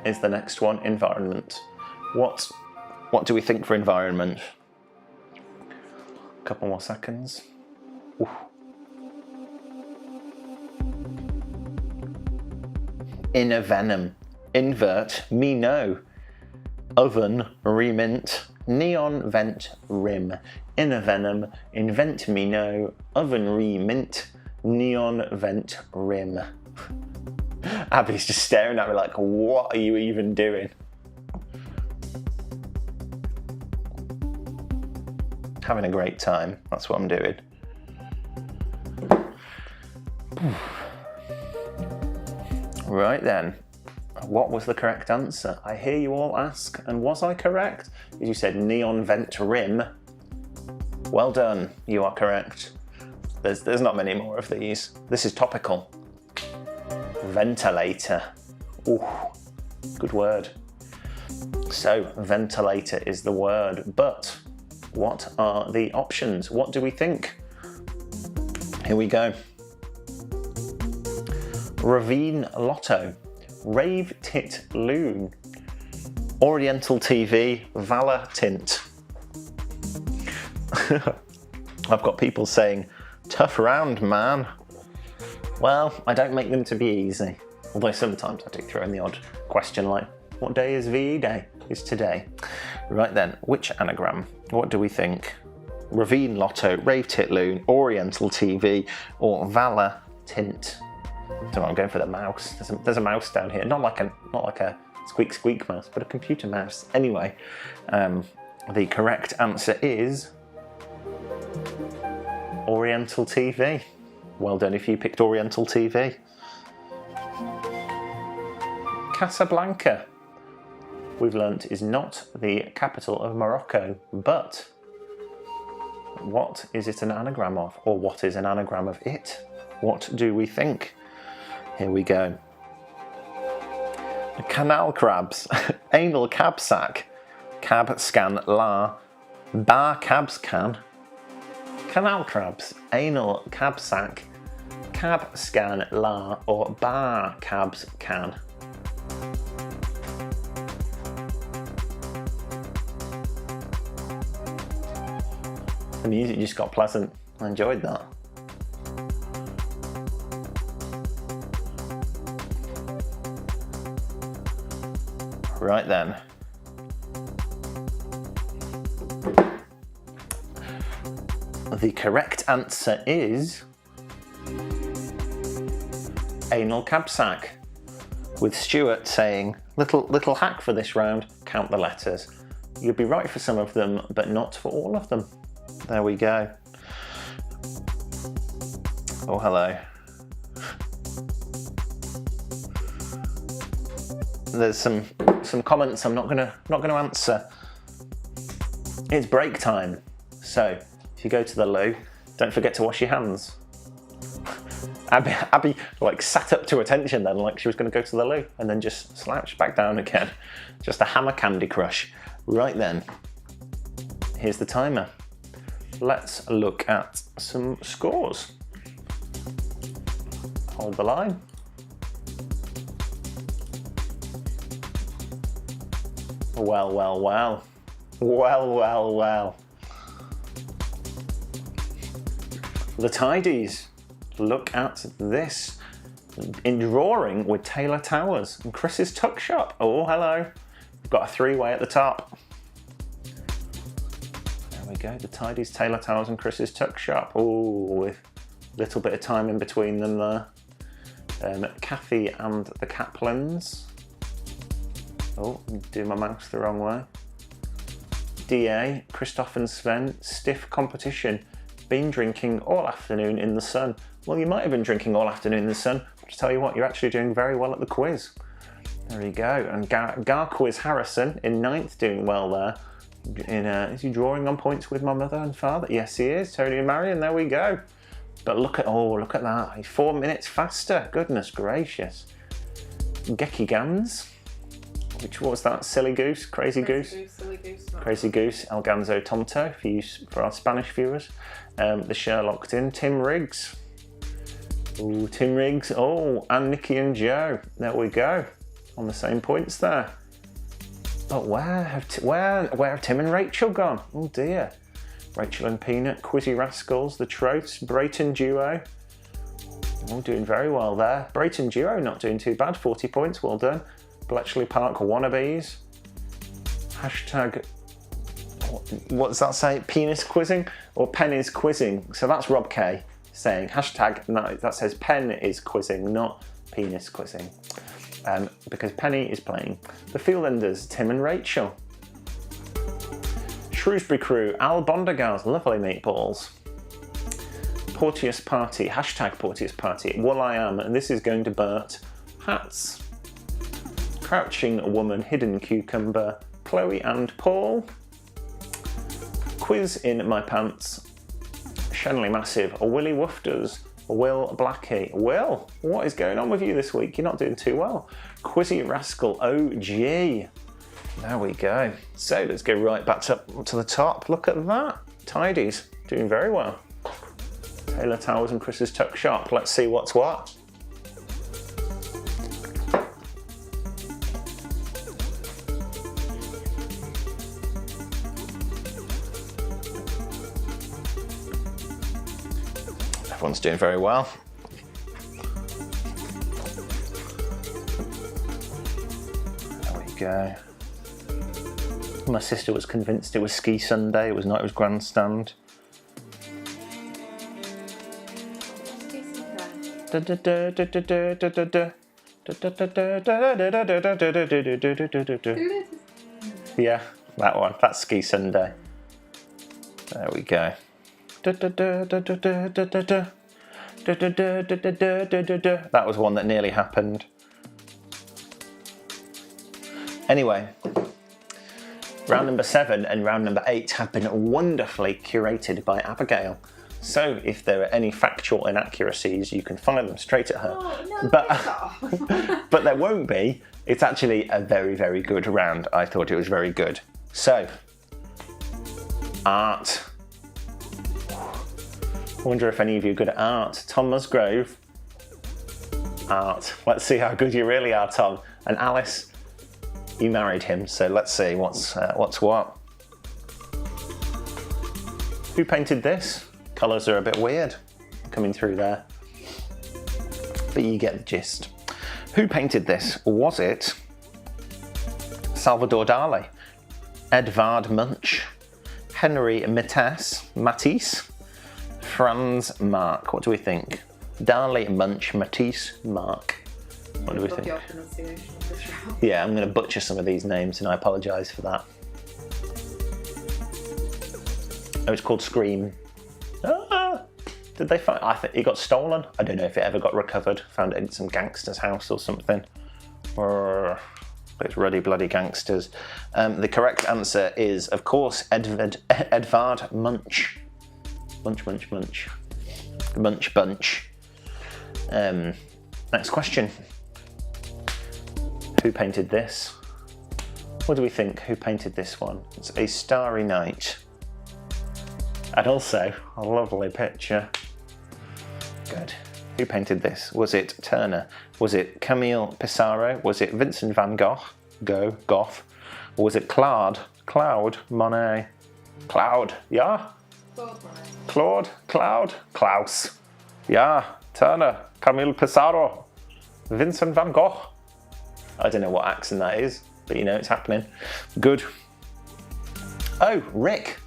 is the next one. Environment. What do we think for environment? A couple more seconds. Ooh. Inner venom. Invert. Me no. Oven. Remint. Neon vent rim. Inner venom. Invent me no. Oven remint. Neon vent rim. Abby's just staring at me like, what are you even doing? Having a great time, that's what I'm doing. Right then, what was the correct answer? I hear you all ask, and was I correct? You said neon vent rim. Well done, you are correct. There's not many more of these. This is topical. Ventilator. Ooh, good word. So, ventilator is the word, but what are the options? What do we think? Here we go. Ravine Lotto, Rave Tit Loon, Oriental TV, Valor Tint. I've got people saying, tough round, man. Well, I don't make them to be easy. Although sometimes I do throw in the odd question like, what day is VE Day? It's today. Right then, which anagram? What do we think? Ravine Lotto, Rave Tit Loon, Oriental TV, or Valor Tint? So I'm going for the mouse. There's a mouse down here. Not like a squeak mouse, but a computer mouse. Anyway, The correct answer is Oriental TV. Well done if you picked Oriental TV. Casablanca, we've learnt, is not the capital of Morocco, but what is it an anagram of? Or what is an anagram of it? What do we think? Here we go. Canal crabs, anal cab sack, cab scan la, bar cabs can. Canal crabs, anal cab sack, cab scan la, or bar cabs can. The music just got pleasant. I enjoyed that. Right then. The correct answer is anal cab sack, with Stuart saying, little hack for this round, count the letters. You'd be right for some of them, but not for all of them. There we go. Oh, hello. There's some comments I'm not gonna answer. It's break time, so if you go to the loo, don't forget to wash your hands. Abby like sat up to attention then, like she was going to go to the loo, and then just slouched back down again. Just a hammer Candy Crush. Right then, here's the timer. Let's look at some scores. Hold the line. Well, well, well. Well, well, well. The tidies. Look at this. In drawing with Taylor Towers and Chris's Tuck Shop. Oh, hello. We've got a three-way at the top. There we go. The tidies, Taylor Towers and Chris's Tuck Shop. Oh, with a little bit of time in between them there. Kathy and the Kaplans. Oh, do my mouse the wrong way. DA, Christoph and Sven, stiff competition. Been drinking all afternoon in the sun. Well, you might have been drinking all afternoon in the sun, but to tell you what, you're actually doing very well at the quiz. There you go. And Garquiz Harrison in 9th, doing well there. Is he drawing on points with my mother and father? Yes, he is. Tony and Marion, there we go. But look at that. He's 4 minutes faster. Goodness gracious. Gecky Gans. What was that? Silly Goose? Crazy Goose? Silly Goose. Crazy Goose, El Ganzo Tonto for our Spanish viewers. The Sherlocked in, Tim Riggs. Ooh, Tim Riggs. Oh, and Nikki and Joe. There we go. On the same points there. But where have Tim and Rachel gone? Oh dear. Rachel and Peanut, Quizzy Rascals, The Troths, Brayton Duo. Oh, doing very well there. Brayton Duo not doing too bad. 40 points, well done. Bletchley Park Wannabes. Hashtag, what does that say? Penis quizzing or pen is quizzing? So that's Rob K saying hashtag, no, that says pen is quizzing, not penis quizzing. Because Penny is playing. The Fieldenders, Tim and Rachel. Shrewsbury Crew, Al Bondergars, lovely meatballs. Porteous Party, hashtag Porteous Party, Well I Am, and this is going to Bert. Hats. Crouching Woman, Hidden Cucumber, Chloe and Paul. Quiz in My Pants, Shenley Massive, Willie Woofers, Will Blackie. Will, what is going on with you this week? You're not doing too well. Quizzy Rascal OG. There we go. So let's go right back up to the top. Look at that. Tidies, doing very well. Taylor Towers and Chris's Tuck Shop. Let's see what's what. Everyone's doing very well. There we go. My sister was convinced it was Ski Sunday. It was not. It was Grandstand. Yeah, That one. That's Ski Sunday. There we go. That was one that nearly happened. Anyway, round number 7 and round number 8 have been wonderfully curated by Abigail. So if there are any factual inaccuracies, you can fire them straight at her. Oh, no, but there won't be. It's actually a very, very good round. I thought it was very good. So, art. I wonder if any of you are good at art. Tom Musgrove, art. Let's see how good you really are, Tom. And Alice, you married him, so let's see what's what. Who painted this? Colours are a bit weird coming through there, but you get the gist. Who painted this? Was it Salvador Dali, Edvard Munch, Henry Matisse, Franz Marc? What do we think? Dali, Munch, Matisse, Marc. What do we think? Your pronunciation of this round. Yeah, I'm going to butcher some of these names and I apologise for that. Oh, it's called Scream. Ah, did they find? I think it got stolen. I don't know if it ever got recovered. Found it in some gangster's house or something. Or it's ruddy bloody gangsters. The correct answer is, of course, Edvard Munch. Munch. Munch bunch. Next question. Who painted this? What do we think? Who painted this one? It's A Starry Night. And also, a lovely picture. Good. Who painted this? Was it Turner? Was it Camille Pissarro? Was it Vincent van Gogh? Goth. Or was it Claude Monet? Claude, yeah? Claude, Klaus. Yeah, Turner, Camille Pissarro, Vincent van Gogh. I don't know what accent that is, but you know it's happening. Good. Oh, Rick,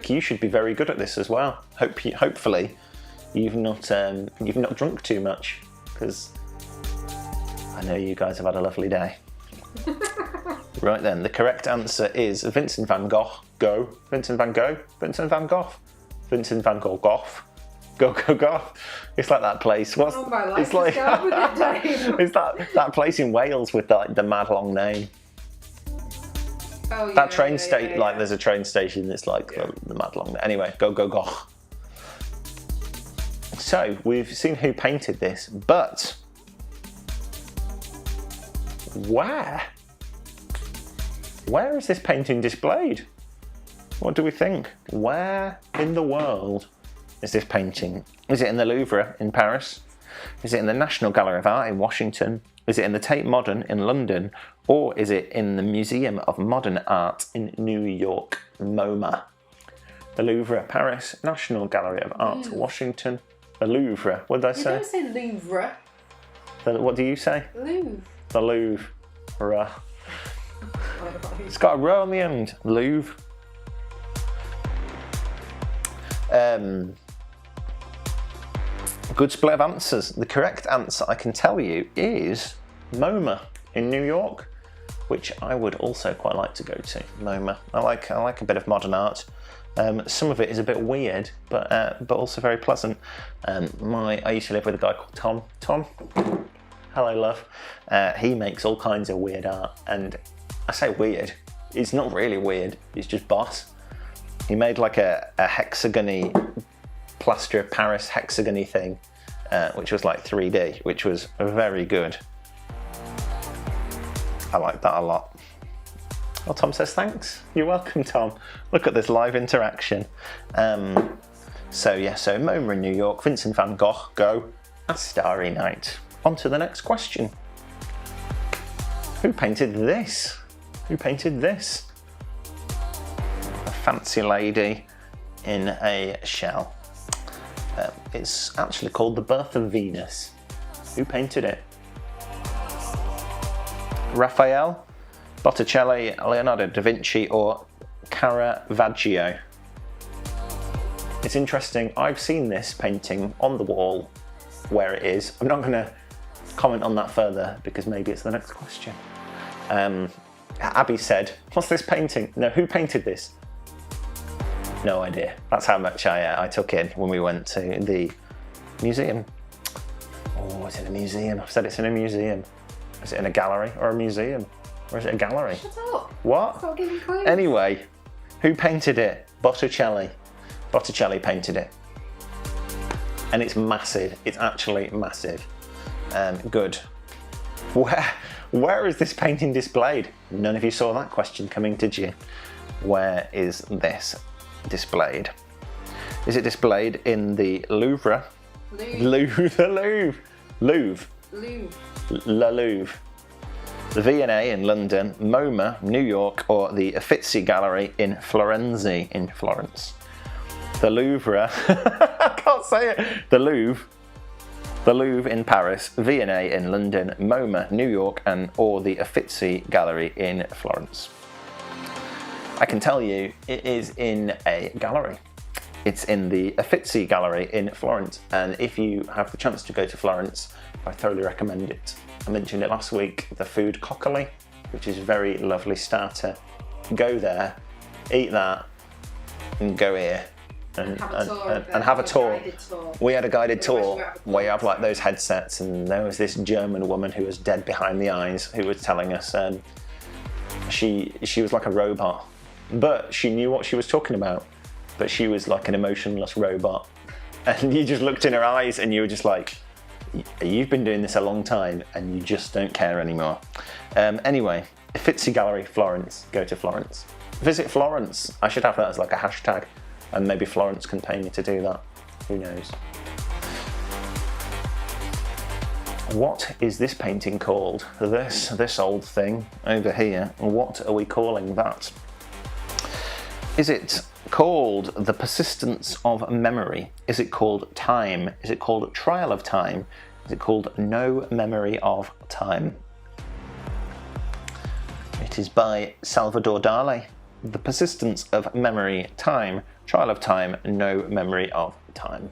you should be very good at this as well. Hopefully, you've not drunk too much, because I know you guys have had a lovely day. Right then, the correct answer is Vincent van Gogh. Go. Vincent van Gogh. Vincent van Gogh. Vincent van Gogh. Goff. Go. It's like that place. It's like it's that place in Wales with the mad long name. Oh, yeah, that train station, like there's a train station that's like the mad long name. Anyway, go. So we've seen who painted this, but where is this painting displayed? What do we think? Where in the world is this painting? Is it in the Louvre in Paris? Is it in the National Gallery of Art in Washington? Is it in the Tate Modern in London? Or is it in the Museum of Modern Art in New York, MoMA? The Louvre, Paris, National Gallery of Art, Washington. The Louvre, what did I say? You don't say Louvre. What do you say? Louvre. The Louvre. It's got a row on the end. Louvre. Good split of answers. The correct answer, I can tell you, is MoMA in New York, which I would also quite like to go to. MoMA. I like a bit of modern art. Some of it is a bit weird, but also very pleasant. I used to live with a guy called Tom. Hello, love. He makes all kinds of weird art, and I say weird. It's not really weird. It's just boss. He made like a hexagony, plaster of Paris hexagony thing, which was like 3D, which was very good. I like that a lot. Well, Tom says thanks. You're welcome, Tom. Look at this live interaction. So MoMA in New York, Vincent van Gogh, go. A Starry Night. On to the next question. Who painted this? Who painted this? A fancy lady in a shell. It's actually called The Birth of Venus. Who painted it? Raphael, Botticelli, Leonardo da Vinci, or Caravaggio? It's interesting, I've seen this painting on the wall where it is. I'm not going to comment on that further because maybe it's the next question. Abby said, what's this painting? No, who painted this? No idea. That's how much I took in when we went to the museum. Oh, it's in a museum. I've said it's in a museum. Is it in a gallery or a museum? Or is it a gallery? Shut up. What? Stop giving clues. Anyway, who painted it? Botticelli. Botticelli painted it. And it's massive. It's actually massive. Good. Where is this painting displayed? None of you saw that question coming, did you? Where is this displayed? Is it displayed in the Louvre? Louvre. La Louvre. The V&A in London, MoMA, New York, or the Uffizi Gallery in Florence, The Louvre, I can't say it. The Louvre in Paris, V&A in London, MoMA, New York, or the Uffizi Gallery in Florence. I can tell you it is in a gallery. It's in the Uffizi Gallery in Florence, and if you have the chance to go to Florence, I thoroughly recommend it. I mentioned it last week, the food coccoli, which is a very lovely starter. Go there, eat that, and go here. And have a tour. We had a guided tour where you have like those headsets, and there was this German woman who was dead behind the eyes who was telling us she was like a robot, but she knew what she was talking about, but she was like an emotionless robot, and you just looked in her eyes and you were just like, you've been doing this a long time and you just don't care anymore. Anyway, Uffizi Gallery, Florence. Go to Florence. Visit Florence. I should have that as like a hashtag, and maybe Florence can pay me to do that. Who knows? What is this painting called? This old thing over here. What are we calling that? Is it called The Persistence of Memory? Is it called Time? Is it called Trial of Time? Is it called No Memory of Time? It is by Salvador Dali. The Persistence of Memory, Time, Trial of Time, No Memory of Time.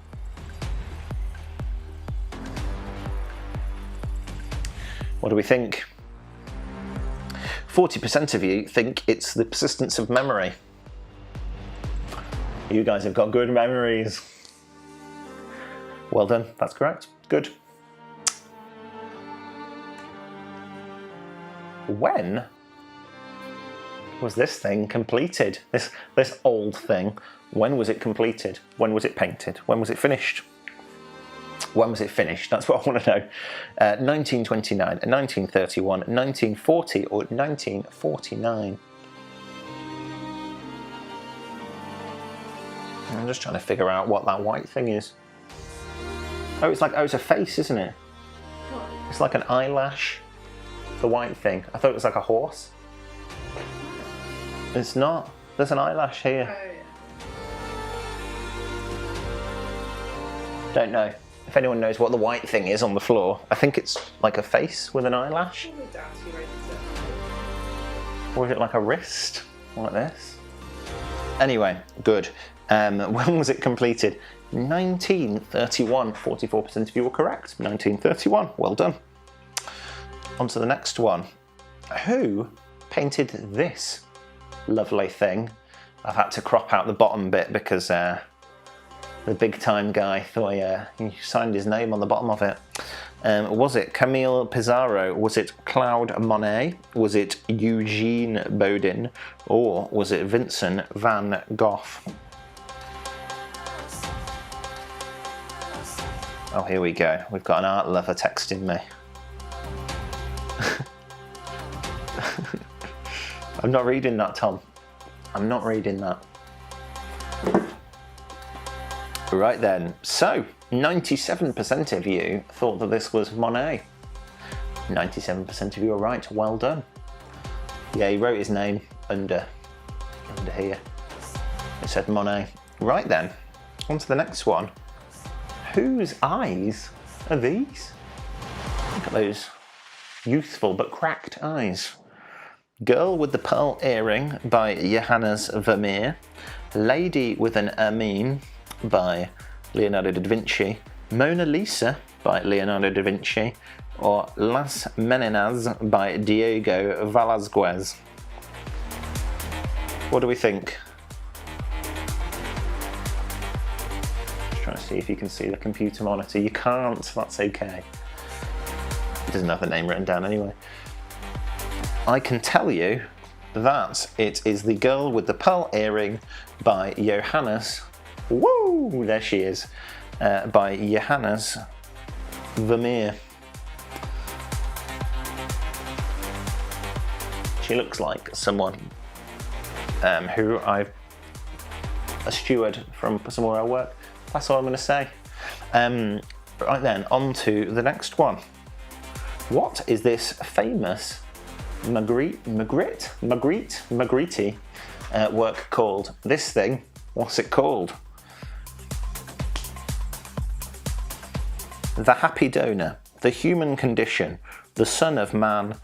What do we think? 40% of you think it's The Persistence of Memory. You guys have got good memories. Well done, that's correct. Good. When was this thing completed? This old thing, when was it completed? When was it painted? When was it finished? When was it finished? That's what I want to know. 1929, 1931, 1940, or 1949? I'm just trying to figure out what that white thing is. Oh, it's a face, isn't it? What? It's like an eyelash. The white thing. I thought it was like a horse. It's not. There's an eyelash here. Oh, yeah. Don't know. If anyone knows what the white thing is on the floor, I think it's like a face with an eyelash. Probably down to you, right? Or is it like a wrist? Like this? Anyway, good. When was it completed? 1931. 44% of you were correct. 1931. Well done. On to the next one. Who painted this lovely thing? I've had to crop out the bottom bit because the big time guy thought he signed his name on the bottom of it. Was it Camille Pissarro? Was it Claude Monet? Was it Eugene Boudin? Or was it Vincent van Gogh? Oh, here we go. We've got an art lover texting me. I'm not reading that, Tom. I'm not reading that. Right then, so 97% of you thought that this was Monet. 97% of you are right, well done. Yeah, he wrote his name under here. It said Monet. Right then, on to the next one. Whose eyes are these? Look at those youthful but cracked eyes. Girl with the Pearl Earring by Johannes Vermeer. Lady with an Ermine by Leonardo da Vinci. Mona Lisa by Leonardo da Vinci. Or Las Meninas by Diego Velázquez. What do we think? Just trying to see if you can see the computer monitor. You can't, that's okay. It doesn't have the name written down anyway. I can tell you that it is The Girl with the Pearl Earring by Johannes. Woo! There she is. By Johannes Vermeer. She looks like someone who a steward from somewhere I work. That's all I'm going to say. Right then, on to the next one. What is this famous Magritte work called? This thing, what's it called? The Happy Donor, The Human Condition, The Son of Man,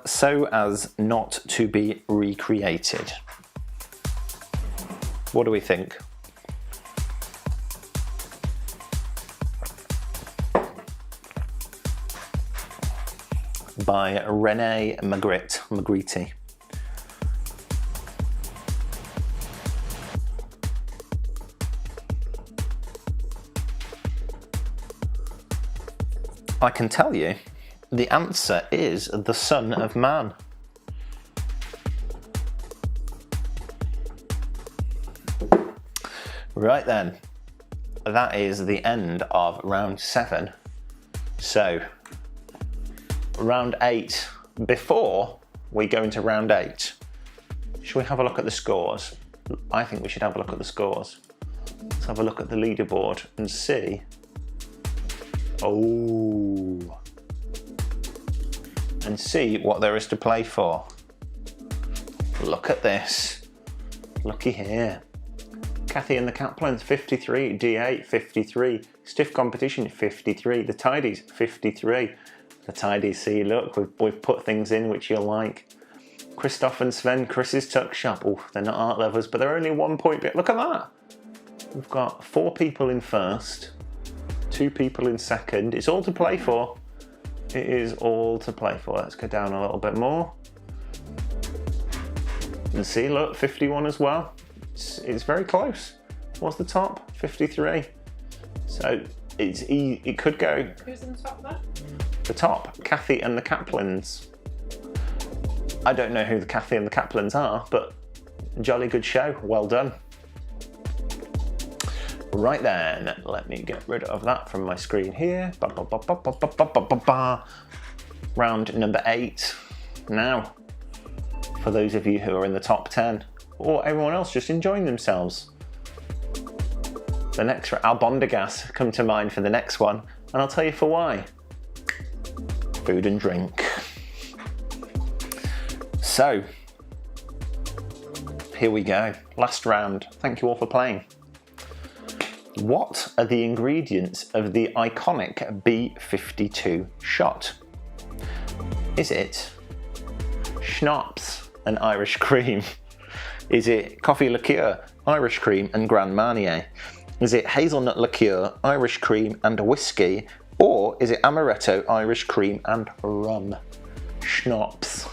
So as Not to be Recreated. What do we think? By René Magritte. I can tell you, the answer is The Son of Man. Right then, that is the end of round 7. So, round 8. Before we go into round 8, should we have a look at the scores? I think we should have a look at the scores. Let's have a look at the leaderboard and see. Oh. And see what there is to play for. Look at this. Looky here. Kathy and the Caplins, 53. D8, 53. Stiff Competition, 53. The Tidies, 53. The Tidies, see, look, we've put things in which you'll like. Christoph and Sven, Chris's Tuck Shop. Oh, they're not art lovers, but they're only 1 point. Look at that. We've got 4 people in first, 2 people in second. It's all to play for. It is all to play for. Let's go down a little bit more. And see, look, 51 as well. It's very close. What's the top? 53. So it could go. Who's in the top there? The top, Kathy and the Caplins. I don't know who the Kathy and the Caplins are, but jolly good show. Well done. Right then, let me get rid of that from my screen here. Round number 8. Now, for those of you who are in the top 10, or everyone else just enjoying themselves. The next, Albondigas come to mind for the next one, and I'll tell you for why. Food and drink. So, here we go. Last round. Thank you all for playing. What are the ingredients of the iconic B-52 shot? Is it schnapps and Irish cream? Is it coffee liqueur, Irish cream and Grand Marnier? Is it hazelnut liqueur, Irish cream and whiskey? Or is it amaretto, Irish cream and rum? Schnapps.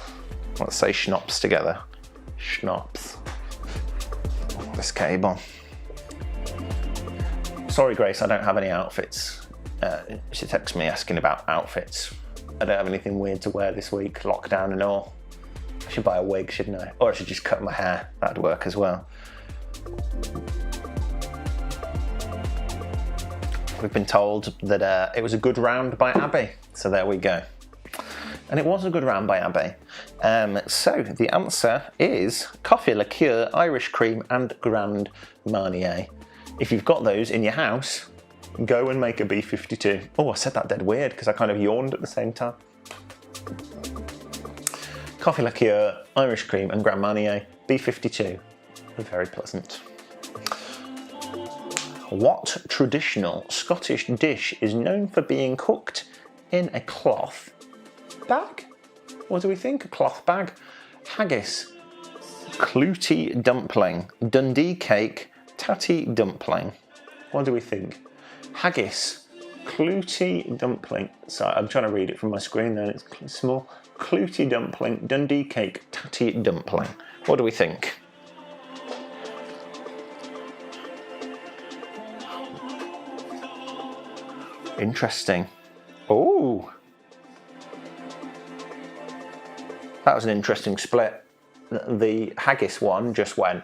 Let's say schnapps together. Schnapps. This cable. Sorry, Grace, I don't have any outfits. She texted me asking about outfits. I don't have anything weird to wear this week, lockdown and all. I should buy a wig, shouldn't I? Or I should just cut my hair. That'd work as well. We've been told that it was a good round by Abby. So there we go. And it was a good round by Abby. So the answer is coffee liqueur, Irish cream and Grand Marnier. If you've got those in your house, go and make a B-52. Oh, I said that dead weird because I kind of yawned at the same time. Coffee liqueur, Irish cream and Grand Marnier, B-52. Very pleasant. What traditional Scottish dish is known for being cooked in a cloth bag? What do we think? A cloth bag? Haggis, clootie dumpling, Dundee cake, tatty dumpling. What do we think? Haggis, clootie dumpling. Sorry, I'm trying to read it from my screen there. It's small. Clootie dumpling, Dundee cake, tatty dumpling. What do we think? Interesting. Oh, that was an interesting split. The haggis one just went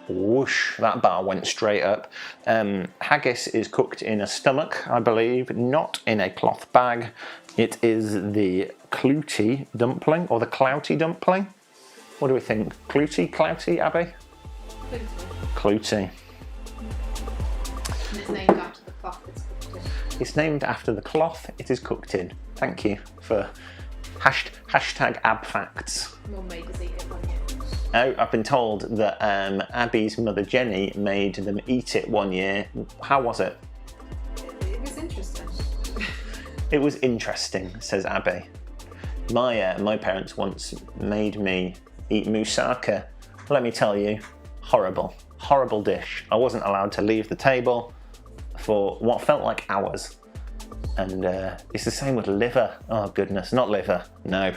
whoosh, that bar went straight up. Haggis is cooked in a stomach, I believe, not in a cloth bag. It is the clouty dumpling, or the clouty dumpling. What do we think? Clouty, clouty, Abby? Clouty. And it's named after the cloth it's cooked in. It's named after the cloth it is cooked in. Thank you for hashtag ab facts. Mum made us eat it one year. Oh, I've been told that Abby's mother Jenny made them eat it one year. How was it? It was interesting. It was interesting, says Abby. My parents once made me eat moussaka. Let me tell you, horrible, horrible dish. I wasn't allowed to leave the table for what felt like hours. And it's the same with liver. Oh goodness, not liver, no.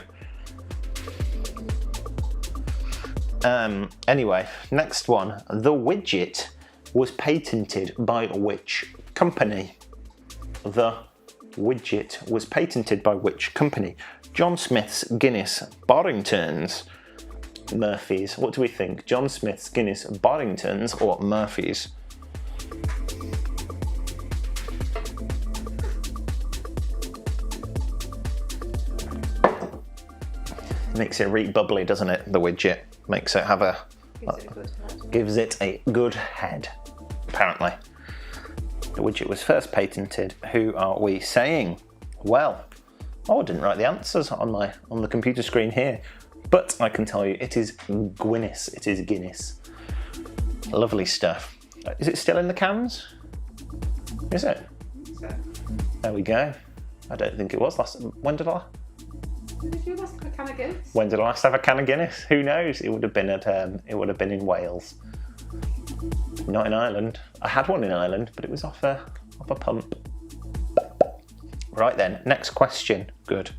Anyway, next one. The widget was patented by which company? The widget was patented by which company? John Smith's, Guinness, Barrington's, Murphy's. What do we think? John Smith's, Guinness, Barrington's, or Murphy's? Makes it really bubbly, doesn't it? The widget makes it have gives it a good head, apparently. The widget was first patented. Who are we saying? Well, I didn't write the answers on the computer screen here, but I can tell you it is Guinness. It is Guinness. Lovely stuff. Is it still in the cans? Is it? So, There we go. I don't think it was last. When did I have a can of Guinness? When did I last have a can of Guinness? Who knows? It would have been at. It would have been in Wales. Not in Ireland. I had one in Ireland, but it was off a pump. Right then, next question. Good.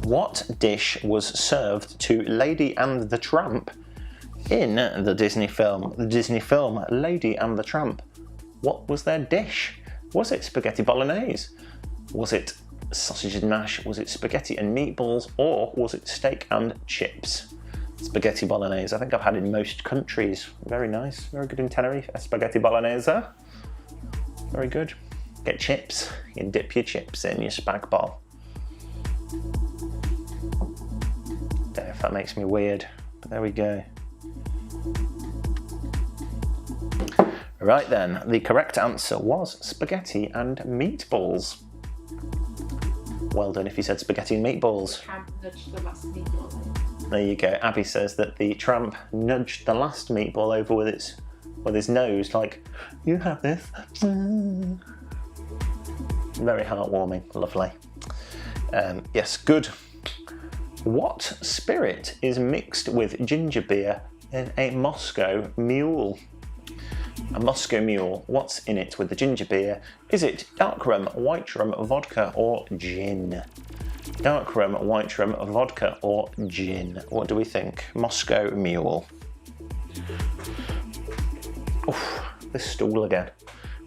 What dish was served to Lady and the Tramp in the Disney film? The Disney film Lady and the Tramp. What was their dish? Was it spaghetti bolognese? Was it sausage and mash? Was it spaghetti and meatballs? Or was it steak and chips? Spaghetti bolognese. I think I've had it in most countries. Very nice. Very good in Tenerife. A spaghetti bolognese. Very good. Get chips. You can dip your chips in your spag bol. Don't know if that makes me weird, but there we go. Right then, the correct answer was spaghetti and meatballs. Well done if you said spaghetti and meatballs. Tramp nudged the last meatball over. There you go. Abby says that the tramp nudged the last meatball over with his nose, like, you have this. Very heartwarming. Lovely. Yes, good. What spirit is mixed with ginger beer in a Moscow Mule? A Moscow Mule. What's in it with the ginger beer? Is it dark rum, white rum, vodka, or gin? Dark rum, white rum, vodka, or gin? What do we think? Moscow Mule. Oof, this stool again.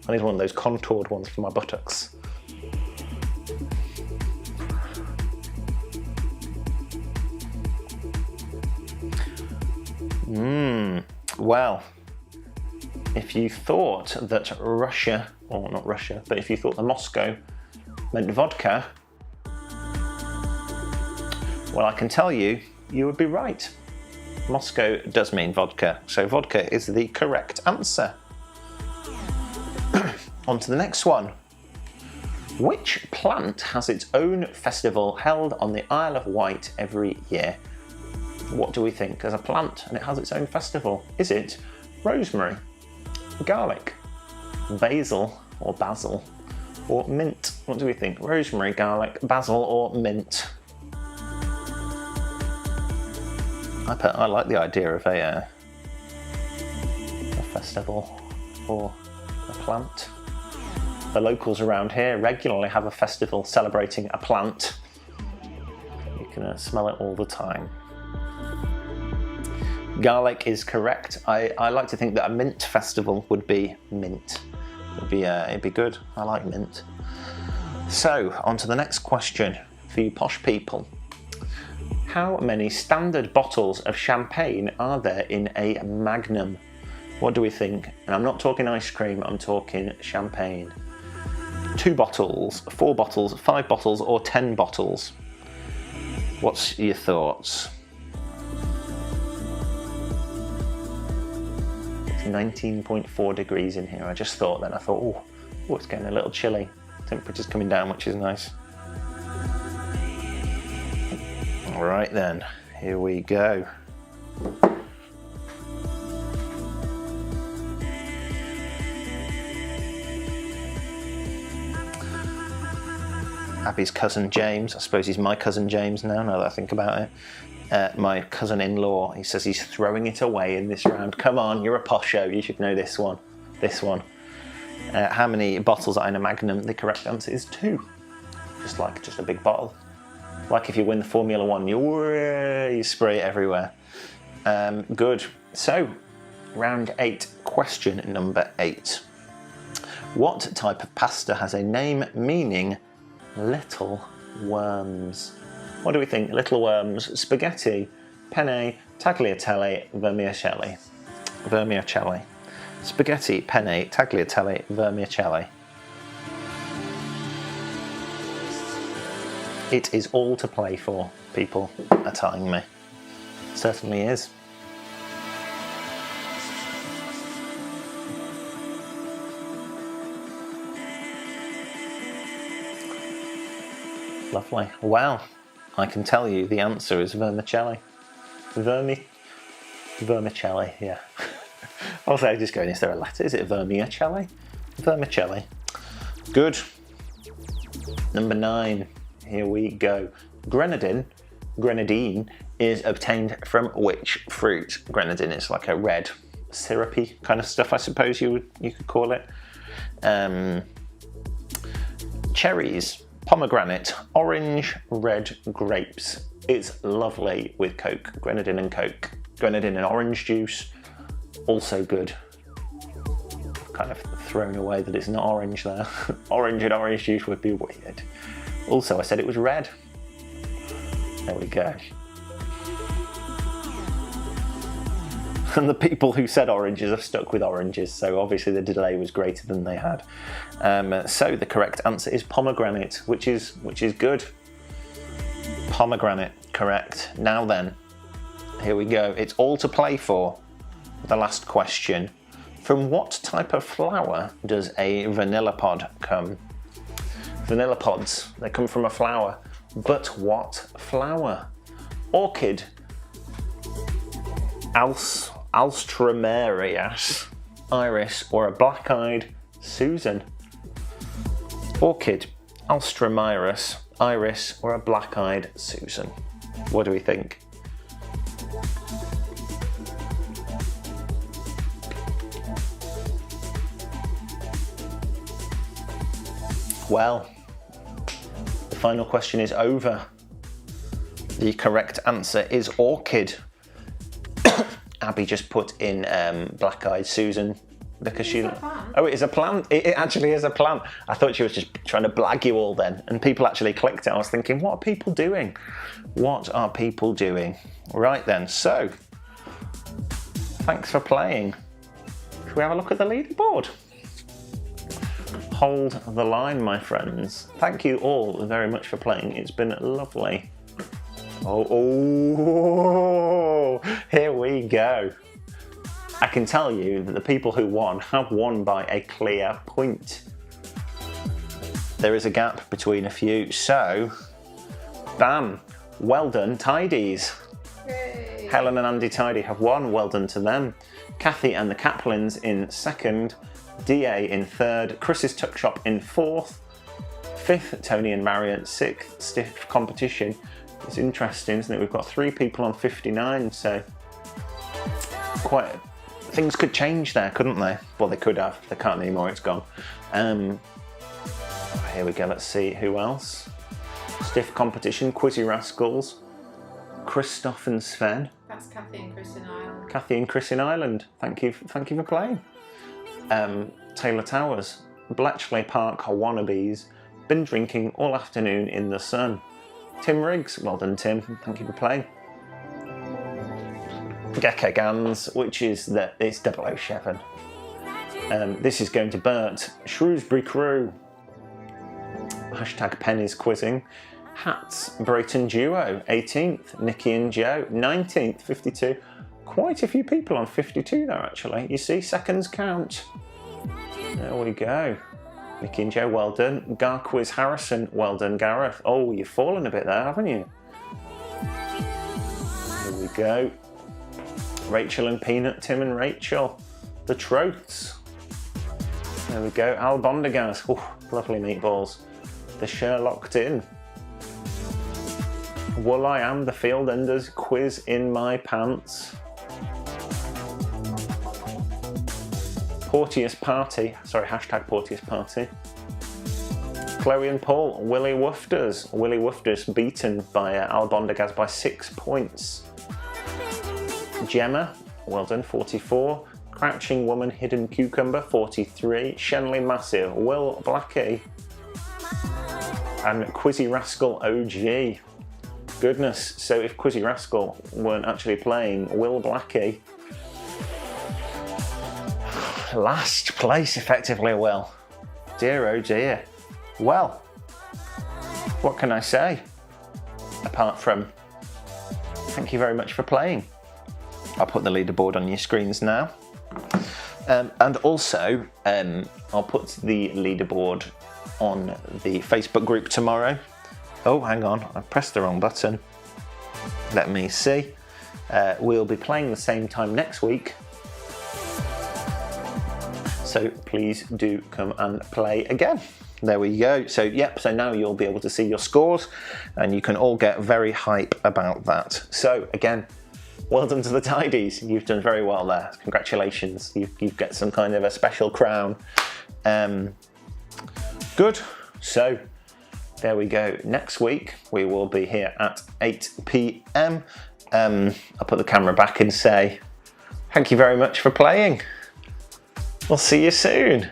I need one of those contoured ones for my buttocks. Well, if you thought that Russia, or not Russia, but if you thought that Moscow meant vodka, well, I can tell you, you would be right. Moscow does mean vodka, so vodka is the correct answer. On to the next one. Which plant has its own festival held on the Isle of Wight every year? What do we think? There's a plant and it has its own festival. Is it rosemary, garlic, basil or mint? What do we think? Rosemary, garlic, basil or mint? I like the idea of a festival for a plant. The locals around here regularly have a festival celebrating a plant. You can smell it all the time. Garlic is correct. I like to think that a mint festival would be mint. It'd be good. I like mint. So, on to the next question for you posh people. How many standard bottles of champagne are there in a Magnum? What do we think? And I'm not talking ice cream, I'm talking champagne. 2 bottles, 4 bottles, 5 bottles, or 10 bottles? What's your thoughts? It's 19.4 degrees in here. I just thought then, I thought, oh, it's getting a little chilly. Temperature's coming down, which is nice. All right then, here we go. Abby's cousin James, I suppose he's my cousin James now that I think about it. My cousin-in-law, he says he's throwing it away in this round. Come on, you're a posho, you should know this one. This one. How many bottles are in a Magnum? The correct answer is 2. Just a big bottle. Like if you win the Formula 1, you spray it everywhere. Good. So, round 8, question number 8. What type of pasta has a name meaning little worms? What do we think? Little worms, spaghetti, penne, tagliatelle, vermicelli. Vermicelli. Spaghetti, penne, tagliatelle, vermicelli. It is all to play for, people are telling me. It certainly is. Lovely. Well, I can tell you the answer is vermicelli. Vermicelli, yeah. Also, I was just going, is there a letter? Is it vermicelli? Vermicelli. Good. Number 9. Here we go. Grenadine is obtained from which fruit? Grenadine is like a red, syrupy kind of stuff, I suppose you could call it. Cherries, pomegranate, orange, red grapes. It's lovely with Coke, grenadine and Coke. Grenadine and orange juice, also good. Kind of thrown away that it's not orange there. Orange and orange juice would be weird. Also, I said it was red. There we go. And the people who said oranges have stuck with oranges, so obviously the delay was greater than they had. So the correct answer is pomegranate, which is good. Pomegranate, correct. Now then, here we go. It's all to play for. The last question. From what type of flower does a vanilla pod come? Vanilla pods, they come from a flower. But what flower? Orchid, Alströmerias, Iris, or a black-eyed Susan? Orchid, Alströmerias, Iris, or a black-eyed Susan? What do we think? Well, the final question is over. The correct answer is orchid. Abby just put in black-eyed Susan because she. Oh, it is a plant. It actually is a plant. I thought she was just trying to blag you all then, and people actually clicked it. I was thinking, what are people doing? What are people doing? Right then. So, thanks for playing. Should we have a look at the leaderboard? Hold the line, my friends. Thank you all very much for playing. It's been lovely. Oh, here we go. I can tell you that the people who won have won by a clear point. There is a gap between a few, so bam, well done, Tidies. Yay. Helen and Andy Tidy have won, well done to them. Kathy and the Kaplins in second, DA in third, Chris's Tuck Shop in fourth, fifth, Tony and Marion, sixth, stiff competition. It's interesting, isn't it? We've got 3 people on 59, so quite things could change there, couldn't they? Well, they could have. They can't anymore. It's gone. Here we go. Let's see who else. Stiff competition. Quizzy Rascals. Christoph and Sven. That's Kathy and Chris in Ireland. Kathy and Chris in Ireland. Thank you for playing. Taylor Towers. Bletchley Park wannabes. Been drinking all afternoon in the sun. Tim Riggs. Well done, Tim. Thank you for playing. Gecko Gans, which is it's 007. This is going to Bert. Shrewsbury Crew. Hashtag Penny's quizzing. Hats, Brayton Duo, 18th. Nikki and Joe, 19th, 52. Quite a few people on 52 there, actually. You see, seconds count. There we go. Nikki and Joe, well done. Garquiz Harrison, well done, Gareth. Oh, you've fallen a bit there, haven't you? There we go. Rachel and Peanut, Tim and Rachel. The Troths. There we go. Al Bondergas. Oh, lovely meatballs. The Sherlocked In. Will I Am the Field Enders quiz in my pants. Porteous Party. Sorry, hashtag Porteous Party. Chloe and Paul. Willie Woofers. Willie Woofers beaten by Al Bondergas by 6 points. Gemma. Well done, 44. Crouching Woman, Hidden Cucumber, 43. Shenley Massive, Will Blackie. And Quizzy Rascal OG. Goodness, so if Quizzy Rascal weren't actually playing, Will Blackie. Last place, effectively, Will. Dear oh dear. Well, what can I say? Apart from, thank you very much for playing. I'll put the leaderboard on your screens now. And also, I'll put the leaderboard on the Facebook group tomorrow. Oh, hang on, I pressed the wrong button. Let me see. We'll be playing the same time next week. So please do come and play again. There we go. So, yep, so now you'll be able to see your scores and you can all get very hype about that. So, again, well done to the Tidies. You've done very well there. Congratulations. You get some kind of a special crown. Good. So, there we go. Next week, we will be here at 8 p.m. I'll put the camera back and say, thank you very much for playing. We'll see you soon.